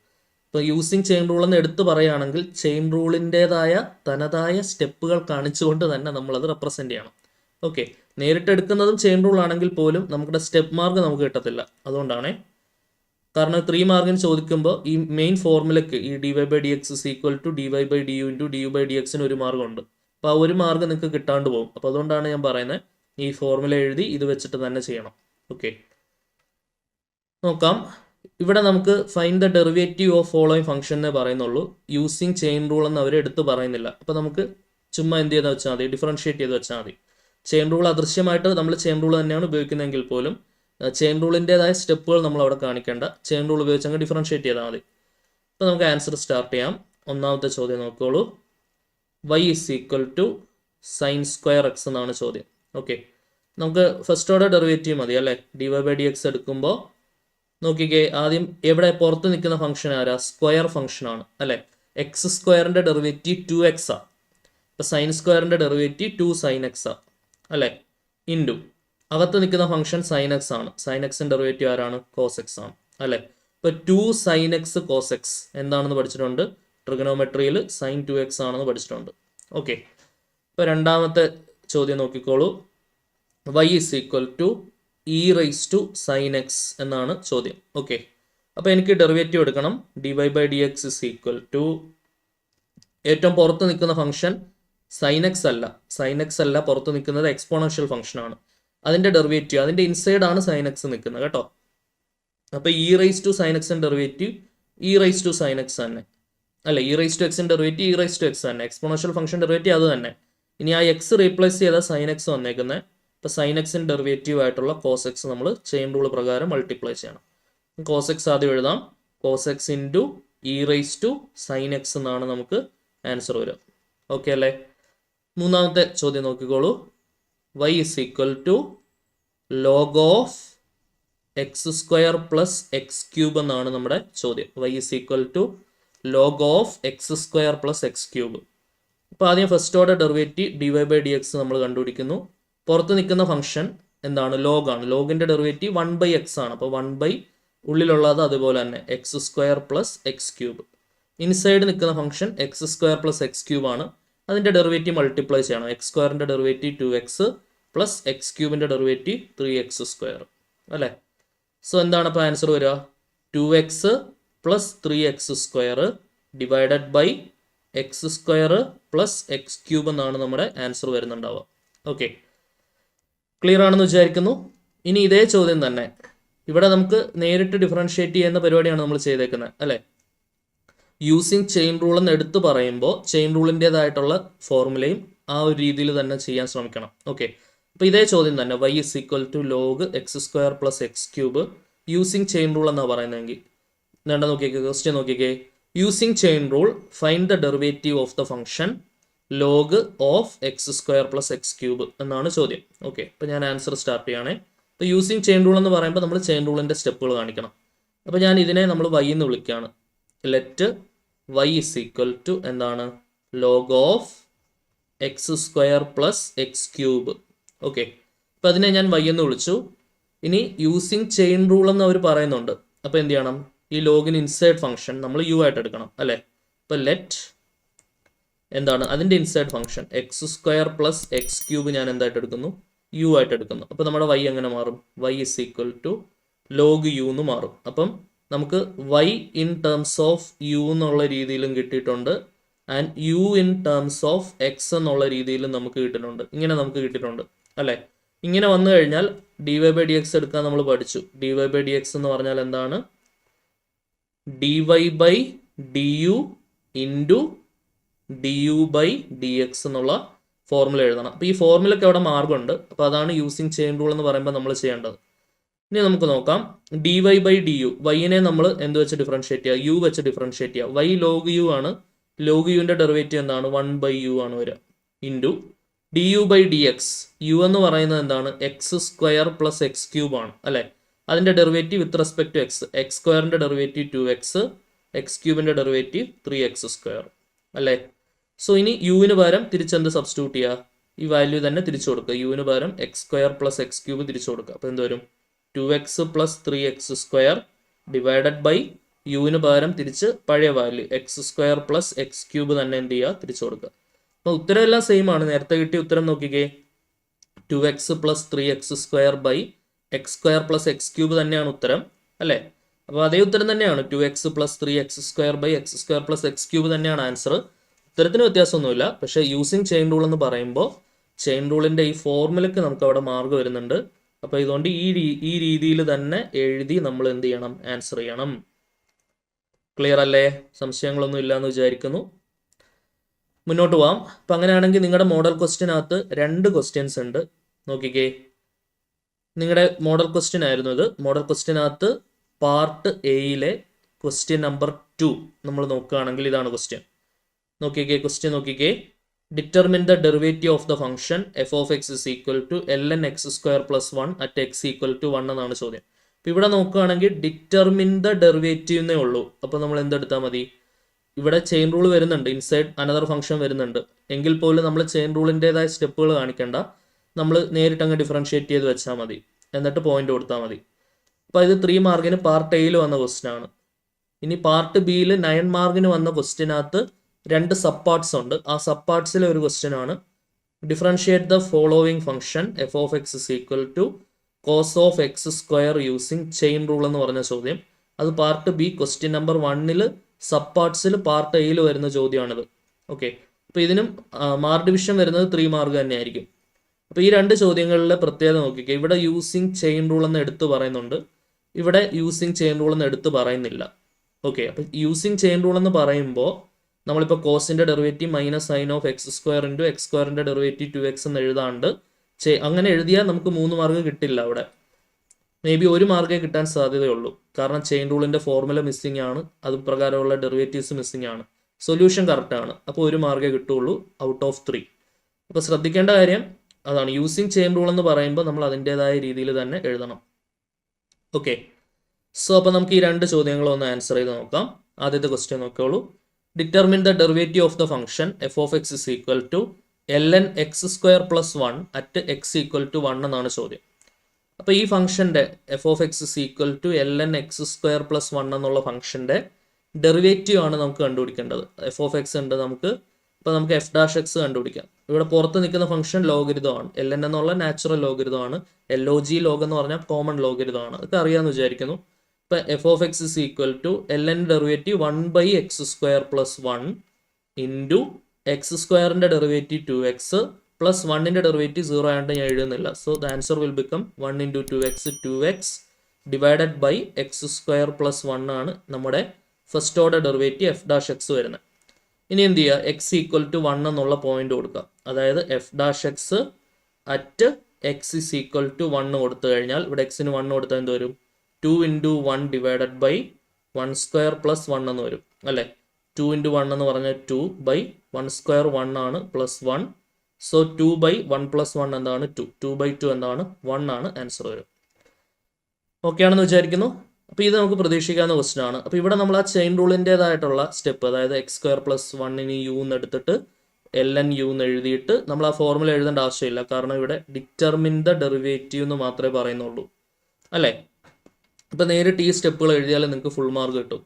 ഇപ്പോൾ യൂസിങ് ചെയിൻ റൂൾ എന്ന് എടുത്ത് പറയുകയാണെങ്കിൽ ചെയിൻ റൂളിൻ്റെതായ തനതായ സ്റ്റെപ്പുകൾ കാണിച്ചുകൊണ്ട് തന്നെ നമ്മളത് റെപ്രസെൻറ്റ് ചെയ്യണം. ഓക്കെ, നേരിട്ട് എടുക്കുന്നതും ചെയിൻ റൂൾ ആണെങ്കിൽ പോലും നമ്മുടെ സ്റ്റെപ്പ് മാർക്ക് നമുക്ക് കിട്ടത്തില്ല. അതുകൊണ്ടാണേ, കാരണം 3 മാർക്കിന് ചോദിക്കുമ്പോൾ ഈ മെയിൻ ഫോർമുലയ്ക്ക് ഈ dy/dx is equal to dy/du into du/dxന് 1 മാർക്കുണ്ട്. അപ്പോൾ ആ 1 മാർക്ക് നിങ്ങൾക്ക് കിട്ടാണ്ട് പോകും. അപ്പോൾ അതുകൊണ്ടാണ് ഞാൻ പറയുന്നത് ഈ ഫോർമുല എഴുതി ഇത് വെച്ചിട്ട് തന്നെ ചെയ്യണം. ഓക്കെ, നോക്കാം. ഇവിടെ നമുക്ക് find the derivative of following function എന്നേ പറയുന്നുള്ളൂ. യൂസിങ് ചെയിൻ റൂൾ എന്ന് അവർ എടുത്ത് പറയുന്നില്ല. അപ്പോൾ നമുക്ക് ചുമ്മാ എന്ത് ചെയ്താൽ വെച്ചാൽ മതി, ഡിഫറൻഷ്യേറ്റ് ചെയ്ത് വെച്ചാൽ മതി. ചെയിൻ റൂൾ അദൃശ്യമായിട്ട് നമ്മൾ ചെയിൻ റൂൾ തന്നെയാണ് ഉപയോഗിക്കുന്നതെങ്കിൽ പോലും ചെയിൻ റൂളിൻ്റെതായ സ്റ്റെപ്പുകൾ നമ്മൾ അവിടെ കാണിക്കേണ്ട, ചെയിൻ റൂൾ ഉപയോഗിച്ച് അങ്ങ് ഡിഫറൻഷ്യേറ്റ് ചെയ്താൽ മതി. അപ്പോൾ നമുക്ക് ആൻസർ സ്റ്റാർട്ട് ചെയ്യാം. ഒന്നാമത്തെ ചോദ്യം നോക്കിക്കോളൂ. y is equal to sine square x എന്നാണ് ചോദ്യം. ഓക്കെ, നമുക്ക് ഫസ്റ്റ് ഓർഡർ ഡെറിവേറ്റീവ് മതി അല്ലേ. dy/dx എടുക്കുമ്പോൾ നോക്കിക്കേ, ആദ്യം എവിടെ പുറത്ത് നിൽക്കുന്ന ഫംഗ്ഷൻ ആരാ? സ്ക്വയർ ഫംഗ്ഷനാണ് അല്ലേ. എക്സ് സ്ക്വയറിൻ്റെ ഡെറിവേറ്റീവ് 2x ആണ്. ഇപ്പോൾ സൈൻ സ്ക്വയറിൻ്റെ ഡെറിവേറ്റീവ് 2 sin x ആണ് അല്ലേ. ഇൻറ്റു അകത്ത് നിൽക്കുന്ന ഫംഗ്ഷൻ സൈൻ എക്സ് ആണ്. സൈൻ എക്സിൻ്റെ ഡെറിവേറ്റീവ് ആരാണ്? കോസ് എക്സ് ആണ് അല്ലേ. ഇപ്പോൾ 2 sin x കോസ് എക്സ് എന്താണെന്ന് പഠിച്ചിട്ടുണ്ട്. ട്രിഗണോമെട്രിയിൽ സൈൻ 2x ആണെന്ന് പഠിച്ചിട്ടുണ്ട്. ഓക്കെ, ഇപ്പോൾ രണ്ടാമത്തെ ചോദ്യം നോക്കിക്കോളൂ. y is equal to e raise to sine x എന്നാണ് ചോദ്യം. ഓക്കെ, അപ്പോൾ എനിക്ക് ഡെറിവേറ്റീവ് എടുക്കണം. dy/dx ഇസ് ഈക്വൽ ടു ഏറ്റവും പുറത്ത് നിൽക്കുന്ന ഫംഗ്ഷൻ സൈൻ എക്സ് അല്ല, പുറത്ത് നിൽക്കുന്നത് എക്സ്പോണൻഷ്യൽ ഫംഗ്ഷനാണ്. അതിൻ്റെ ഡെറിവേറ്റീവ് അതിൻ്റെ ഇൻസൈഡ് ആണ് സൈൻ എക്സ് നിൽക്കുന്നത് കേട്ടോ. അപ്പോൾ ഇ റൈസ് ടു സൈൻ എക്സിൻ്റെ derivative e raise to sine x തന്നെ അല്ല, ഇ റൈസ് ടു എക്സിൻ്റെ derivative e raise to x തന്നെ. എക്സ്പോണൻഷ്യൽ ഫംഗ്ഷൻ ഡെറിവേറ്റീവ് അത് തന്നെ. ഇനി ആ എക്സ് റീപ്ലേസ് ചെയ്താൽ സൈൻ എക്സ് വന്നേക്കുന്നത്. ഇപ്പോൾ സൈൻ എക്സിൻ്റെ ഡെറിവേറ്റീവ് ആയിട്ടുള്ള കോസ് എക്സ് നമ്മൾ ചെയിൻ റൂൾ പ്രകാരം മൾട്ടിപ്ലൈ ചെയ്യണം. കോസ് എക്സ് ആദ്യം എഴുതാം. Cos x into e raise to sine x എന്നാണ് നമുക്ക് ആൻസർ വരിക. ഓക്കെ അല്ലേ. മൂന്നാമത്തെ ചോദ്യം നോക്കിക്കോളൂ. y is equal to log of x square plus x cube എന്നാണ് നമ്മുടെ ചോദ്യം. y is equal to log of x square plus x cube. അപ്പോൾ ആദ്യം ഫസ്റ്റ് ഓർഡർ ഡെറിവേറ്റീവ് dy/dx നമ്മൾ കണ്ടുപിടിക്കുന്നു. പുറത്ത് നിൽക്കുന്ന ഫംഗ്ഷൻ എന്താണ്? ലോഗാണ്. ലോഗിൻ്റെ ഡെറിവേറ്റീവ് 1/x ആണ്. അപ്പോൾ 1 ഉള്ളിലുള്ളത് അതുപോലെ തന്നെ x square plus x cube. Inside നിൽക്കുന്ന function x square plus x cube ആണ്. അതിൻ്റെ ഡെറിവേറ്റീവ് മൾട്ടിപ്ലൈ ചെയ്യണം. എക്സ് സ്ക്വയറിൻ്റെ ഡെറിവേറ്റീവ് 2x പ്ലസ് എക്സ് ക്യൂബിൻ്റെ ഡെറിവേറ്റീവ് 3x² അല്ലേ. സോ എന്താണ് അപ്പോൾ ആൻസർ വരിക? 2x plus 3x² divided by x square plus x cube എന്നാണ് നമ്മുടെ ആൻസർ വരുന്നുണ്ടാവുക. ഓക്കെ, ക്ലിയർ ആണെന്ന് വിചാരിക്കുന്നു. ഇനി ഇതേ ചോദ്യം തന്നെ ഇവിടെ നമുക്ക് നേരിട്ട് ഡിഫറൻഷ്യേറ്റ് ചെയ്യുന്ന പരിപാടിയാണ് നമ്മൾ ചെയ്തേക്കുന്നത് അല്ലേ. യൂസിങ് ചെയിൻ റൂൾ എന്ന് എടുത്ത് പറയുമ്പോൾ ചെയിൻ റൂളിൻ്റെതായിട്ടുള്ള ഫോർമുലയും ആ ഒരു രീതിയിൽ തന്നെ ചെയ്യാൻ ശ്രമിക്കണം. ഓക്കെ, അപ്പോൾ ഇതേ ചോദ്യം തന്നെ y is equal to log x square plus x cube using chain rule എന്നാണ് പറയുന്നതെങ്കിൽ എന്താ നോക്കിക്കേ, ക്വസ്റ്റ്യൻ നോക്കിക്കേ. Using chain rule find the derivative of the function log of x square plus x cube എന്നാണ് ചോദ്യം. ഓക്കെ, അപ്പോൾ ഞാൻ answer start ചെയ്യണേ. അപ്പോൾ യൂസിങ് ചെയിൻ റൂൾ എന്ന് പറയുമ്പോൾ നമ്മൾ ചെയിൻ റൂളിൻ്റെ സ്റ്റെപ്പുകൾ കാണിക്കണം. അപ്പോൾ ഞാൻ ഇതിനെ നമ്മൾ y എന്ന് വിളിക്കുകയാണ്. Let y is equal to എന്താണ്? Log of x square plus x cube. Okay, അപ്പോൾ അതിനെ ഞാൻ y എന്ന് വിളിച്ചു. ഇനി യൂസിങ് ചെയിൻ റൂൾ എന്ന് അവർ പറയുന്നുണ്ട്. അപ്പോൾ എന്ത് ചെയ്യണം? ഈ ലോഗിന് ഇൻസൈഡ് ഫംഗ്ഷൻ നമ്മൾ u ആയിട്ട് എടുക്കണം അല്ലേ. അപ്പോൾ ലെറ്റ് എന്താണ് അതിൻ്റെ inside function x square plus x cube ഞാൻ എന്തായിട്ട് എടുക്കുന്നു? u ആയിട്ട് എടുക്കുന്നു. അപ്പോൾ നമ്മുടെ y എങ്ങനെ മാറും? y is equal to log u എന്ന് മാറും. അപ്പം നമുക്ക് y in terms of u എന്നുള്ള രീതിയിലും കിട്ടിയിട്ടുണ്ട് and u in terms of x എന്നുള്ള രീതിയിലും നമുക്ക് കിട്ടുന്നുണ്ട്. ഇങ്ങനെ നമുക്ക് കിട്ടിയിട്ടുണ്ട് അല്ലേ. ഇങ്ങനെ വന്നു കഴിഞ്ഞാൽ dy ബൈ ഡി എക്സ് എടുക്കാൻ നമ്മൾ പഠിച്ചു. dy ബൈ ഡി എക്സ് എന്ന് പറഞ്ഞാൽ എന്താണ്? dy by d u into d u by d x എന്നുള്ള ഫോർമുല എഴുതണം. അപ്പോൾ ഈ ഫോർമുലയ്ക്ക് അവിടെ മാർഗമുണ്ട്. അപ്പോൾ അതാണ് യൂസിങ് ചെയിൻ റൂൾ എന്ന് പറയുമ്പോൾ നമ്മൾ ചെയ്യേണ്ടത്. ഇനി നമുക്ക് നോക്കാം. dy ബൈ ഡി യു, വൈനെ നമ്മൾ എന്ത് വെച്ച് ഡിഫറൻഷിയേറ്റ് ചെയ്യുക? യു വെച്ച് ഡിഫറൻഷിയേറ്റ് ചെയ്യുക. വൈ ലോഗ് യു ആണ്. ലോഗ് യുവിൻ്റെ ഡെറിവേറ്റീവ് എന്താണ്? 1 ബൈ യു ആണ് വരിക. Into d u by d x. U എന്ന് പറയുന്നത് എന്താണ്? X square plus x cube ആണ് അല്ലേ. അതിൻ്റെ derivative with respect to x. X സ്ക്വയറിൻ്റെ ഡെറിവേറ്റീവ് 2x, എക്സ് ക്യൂബിൻ്റെ ഡെറിവേറ്റീവ് 3x സ്ക്വയർ അല്ലേ. സോ ഇനി യുവിന് പകരം തിരിച്ചെന്ത് സബ്സ്റ്റിറ്റ്യൂട്ട് ചെയ്യുക? ഈ വാല്യൂ തന്നെ തിരിച്ചു കൊടുക്കുക. യുവിന് പകരം x square plus x cube തിരിച്ചു കൊടുക്കുക. അപ്പോൾ എന്ത് വരും? 2x plus 3x square divided by യുവിന് പകരം തിരിച്ച് പഴയ value x square plus x cube തന്നെ എന്ത് ചെയ്യുക? തിരിച്ചു കൊടുക്കുക. അപ്പോൾ ഉത്തരം എല്ലാം സെയിം ആണ്. നേരത്തെ കിട്ടിയ ഉത്തരം നോക്കിക്കേ. 2x plus 3x square by x square plus x cube തന്നെയാണ് ഉത്തരം അല്ലേ. അപ്പോൾ അതേ ഉത്തരം തന്നെയാണ്. 2x plus 3x square by x square plus x cube തന്നെയാണ് ആൻസർ. ഉത്തരത്തിന് വ്യത്യാസമൊന്നുമില്ല. പക്ഷേ യൂസിങ് ചെയിൻ റൂൾ എന്ന് പറയുമ്പോൾ ചെയിൻ റൂളിൻ്റെ ഈ ഫോർമുലയ്ക്ക് നമുക്ക് അവിടെ മാർഗ് വരുന്നുണ്ട്. അപ്പോൾ ഇതുകൊണ്ട് ഈ രീതിയിൽ തന്നെ എഴുതി നമ്മൾ എന്ത് ചെയ്യണം? ആൻസർ ചെയ്യണം. ക്ലിയർ അല്ലേ? സംശയങ്ങളൊന്നും ഇല്ല എന്ന് വിചാരിക്കുന്നു. മുന്നോട്ട് പോവാം. അപ്പം അങ്ങനെയാണെങ്കിൽ നിങ്ങളുടെ മോഡൽ ക്വസ്റ്റ്യനകത്ത് 2 ക്വസ്റ്റ്യൻസ് ഉണ്ട്. നോക്കിക്കേ, നിങ്ങളുടെ മോഡൽ ക്വസ്റ്റ്യൻ ആയിരുന്നു ഇത്. മോഡൽ ക്വസ്റ്റ്യനകത്ത് പാർട്ട് എയിലെ ക്വസ്റ്റ്യൻ നമ്പർ 2 നമ്മൾ നോക്കുകയാണെങ്കിൽ ഇതാണ് ക്വസ്റ്റ്യൻ. നോക്കിക്കേ, ക്വസ്റ്റ്യൻ നോക്കിക്കേ. Determine the derivative of the function f of x is equal to ln x square plus 1 at x equal to 1 എന്നാണ് ചോദ്യം. അപ്പോൾ ഇവിടെ നോക്കുകയാണെങ്കിൽ ഡിറ്റർമിൻ ദ ഡെറിവേറ്റീവ് എന്നേ ഉള്ളൂ. അപ്പോൾ നമ്മൾ എന്തെടുത്താൽ മതി? ഇവിടെ ചെയിൻ റൂൾ വരുന്നുണ്ട്, ഇൻസൈഡ് അനദർ ഫംഗ്ഷൻ വരുന്നുണ്ട്. എങ്കിൽ പോലും നമ്മൾ ചെയിൻ റൂളിൻ്റെതായ സ്റ്റെപ്പുകൾ കാണിക്കേണ്ട. നമ്മൾ നേരിട്ട് അങ്ങ് ഡിഫറൻഷിയേറ്റ് ചെയ്ത് വെച്ചാൽ മതി. എന്നിട്ട് പോയിന്റ് കൊടുത്താൽ മതി. അപ്പോൾ ഇത് 3 മാർക്കിന് പാർട്ട് എയിൽ വന്ന ക്വസ്റ്റ്യൻ ആണ്. ഇനി പാർട്ട് ബിയിൽ 9 മാർക്കിന് വന്ന ക്വസ്റ്റ്യനകത്ത് 2 സബ് പാർട്സ് ഉണ്ട്. ആ സബ് പാർട്സിലെ ഒരു ക്വസ്റ്റ്യൻ ആണ് differentiate the following function f of x is equal to cos of x square using chain rule എന്ന് പറഞ്ഞ ചോദ്യം. അത് part B question number 1 sub പാർട്സിൽ പാർട്ട് എയിൽ വരുന്ന ചോദ്യമാണിത്. ഓക്കെ, അപ്പോൾ ഇതിനും മാർക്ക് ഡിവിഷൻ വരുന്നത് 3 മാർക്ക് തന്നെയായിരിക്കും. അപ്പോൾ ഈ 2 ചോദ്യങ്ങളിലെ പ്രത്യേകത നോക്കിക്കുക. ഇവിടെ യൂസിങ് ചെയിൻ റൂൾ എന്ന് എടുത്ത് പറയുന്നുണ്ട്, ഇവിടെ യൂസിങ് ചെയിൻ റൂൾ എന്ന് എടുത്ത് പറയുന്നില്ല. ഓക്കെ, അപ്പോൾ യൂസിങ് ചെയിൻ റൂൾ എന്ന് പറയുമ്പോൾ നമ്മളിപ്പോൾ കോസിൻ്റെ derivative minus sine of x square into x സ്ക്വയറിൻ്റെ ഡെറിവേറ്റീവ് 2x എന്ന് എഴുതാണ്ട് അങ്ങനെ എഴുതിയാൽ നമുക്ക് 3 മാർക്ക് കിട്ടില്ല. അവിടെ മേ ബി 1 മാർക്കേ കിട്ടാൻ സാധ്യതയുള്ളൂ. കാരണം ചെയിൻ റൂളിൻ്റെ ഫോർമുല മിസ്സിംഗ് ആണ്, അത് പ്രകാരമുള്ള ഡെറിവേറ്റീവ്സ് മിസ്സിംഗ് ആണ്. സൊല്യൂഷൻ കറക്റ്റ് ആണ്. അപ്പോൾ 1 മാർക്കേ കിട്ടുള്ളൂ ഔട്ട് ഓഫ് 3. അപ്പോൾ ശ്രദ്ധിക്കേണ്ട കാര്യം അതാണ്. യൂസിങ് ചെയിൻ റൂൾ എന്ന് പറയുമ്പോൾ നമ്മൾ അതിൻ്റെതായ രീതിയിൽ തന്നെ എഴുതണം. ഓക്കെ, സോ അപ്പോൾ നമുക്ക് ഈ 2 ചോദ്യങ്ങളൊന്ന് ആൻസർ ചെയ്ത് നോക്കാം. ആദ്യത്തെ ക്വസ്റ്റ്യൻ നോക്കിയോളൂ. Determine the derivative of the function f of x is equal to ln x square plus 1 at x equal to 1 എന്നാണ് ചോദ്യം. അപ്പോൾ ഈ ഫംഗ്ഷൻ്റെ f of x is equal to ln x square plus 1 എന്നുള്ള ഫംഗ്ഷൻ്റെ derivative ആണ് നമുക്ക് കണ്ടുപിടിക്കേണ്ടത്. F of X ഉണ്ട് നമുക്ക്. അപ്പോൾ നമുക്ക് എഫ് ഡാഷ് എക്സ് കണ്ടുപിടിക്കാം. ഇവിടെ പുറത്ത് നിൽക്കുന്ന ഫംഗ്ഷൻ ലോഗരിതമാണ്. ln എന്നുള്ള നാച്ചുറൽ ലോഗരിതമാണ്. LOG ലോഗ് എന്ന് പറഞ്ഞാൽ കോമൺ ലോഗരിതമാണ്. അതൊക്കെ അറിയാമെന്ന് വിചാരിക്കുന്നു. ഇപ്പോൾ f of x is equal to ln derivative 1 by x square plus 1 into x സ്ക്വയറിൻ്റെ ഡെറിവേറ്റീവ് 2x പ്ലസ് 1ൻ്റെ ഡെറിവേറ്റീവ് 0 ആയതുകൊണ്ട് ഞാൻ എഴുതുന്നില്ല. So the answer will become 1 into 2x divided by x square plus 1 ആണ് നമ്മുടെ first order derivative f dash x വരുന്നത്. ഇനി എന്ത് ചെയ്യുക? എക്സ് ഈക്വൽ ടു 1 എന്നുള്ള പോയിന്റ് കൊടുക്കുക. അതായത് f dash x at x is equal to 1 കൊടുത്തു കഴിഞ്ഞാൽ ഇവിടെ എക്സിന് 1 കൊടുത്താൽ എന്ത് വരും? 2 into 1 divided by 1 square plus 1 എന്ന് വരും അല്ലേ. 2 ഇൻറ്റു 1 എന്ന് പറഞ്ഞാൽ 2 ബൈ 1 സ്ക്വയർ 1 ആണ് പ്ലസ് 1. സോ 2 ബൈ 1 പ്ലസ് 1 എന്താണ്? 2. 2 ബൈ 2 എന്താണ്? 1 ആണ് ആൻസർ വരും. ഓക്കെ ആണെന്ന് വിചാരിക്കുന്നു. അപ്പോൾ ഇത് നമുക്ക് പ്രതീക്ഷിക്കാവുന്ന ക്വസ്റ്റ്യൻ ആണ്. അപ്പോൾ ഇവിടെ നമ്മൾ ആ ചെയിൻ റൂളിൻ്റെതായിട്ടുള്ള സ്റ്റെപ്പ്, അതായത് എക്സ് സ്ക്വയർ പ്ലസ് 1 യു എന്ന് എടുത്തിട്ട് ln യു എന്ന് എഴുതിയിട്ട് നമ്മൾ ആ ഫോർമുല എഴുതേണ്ട ആവശ്യമില്ല. കാരണം ഇവിടെ ഡിറ്റർമിൻ ദ ഡെറിവേറ്റീവ് എന്ന് മാത്രമേ പറയുന്നുള്ളൂ അല്ലേ. അപ്പോൾ നേരിട്ട് ഈ സ്റ്റെപ്പുകൾ എഴുതിയാൽ നിങ്ങൾക്ക് ഫുൾ മാർക്ക് കിട്ടും.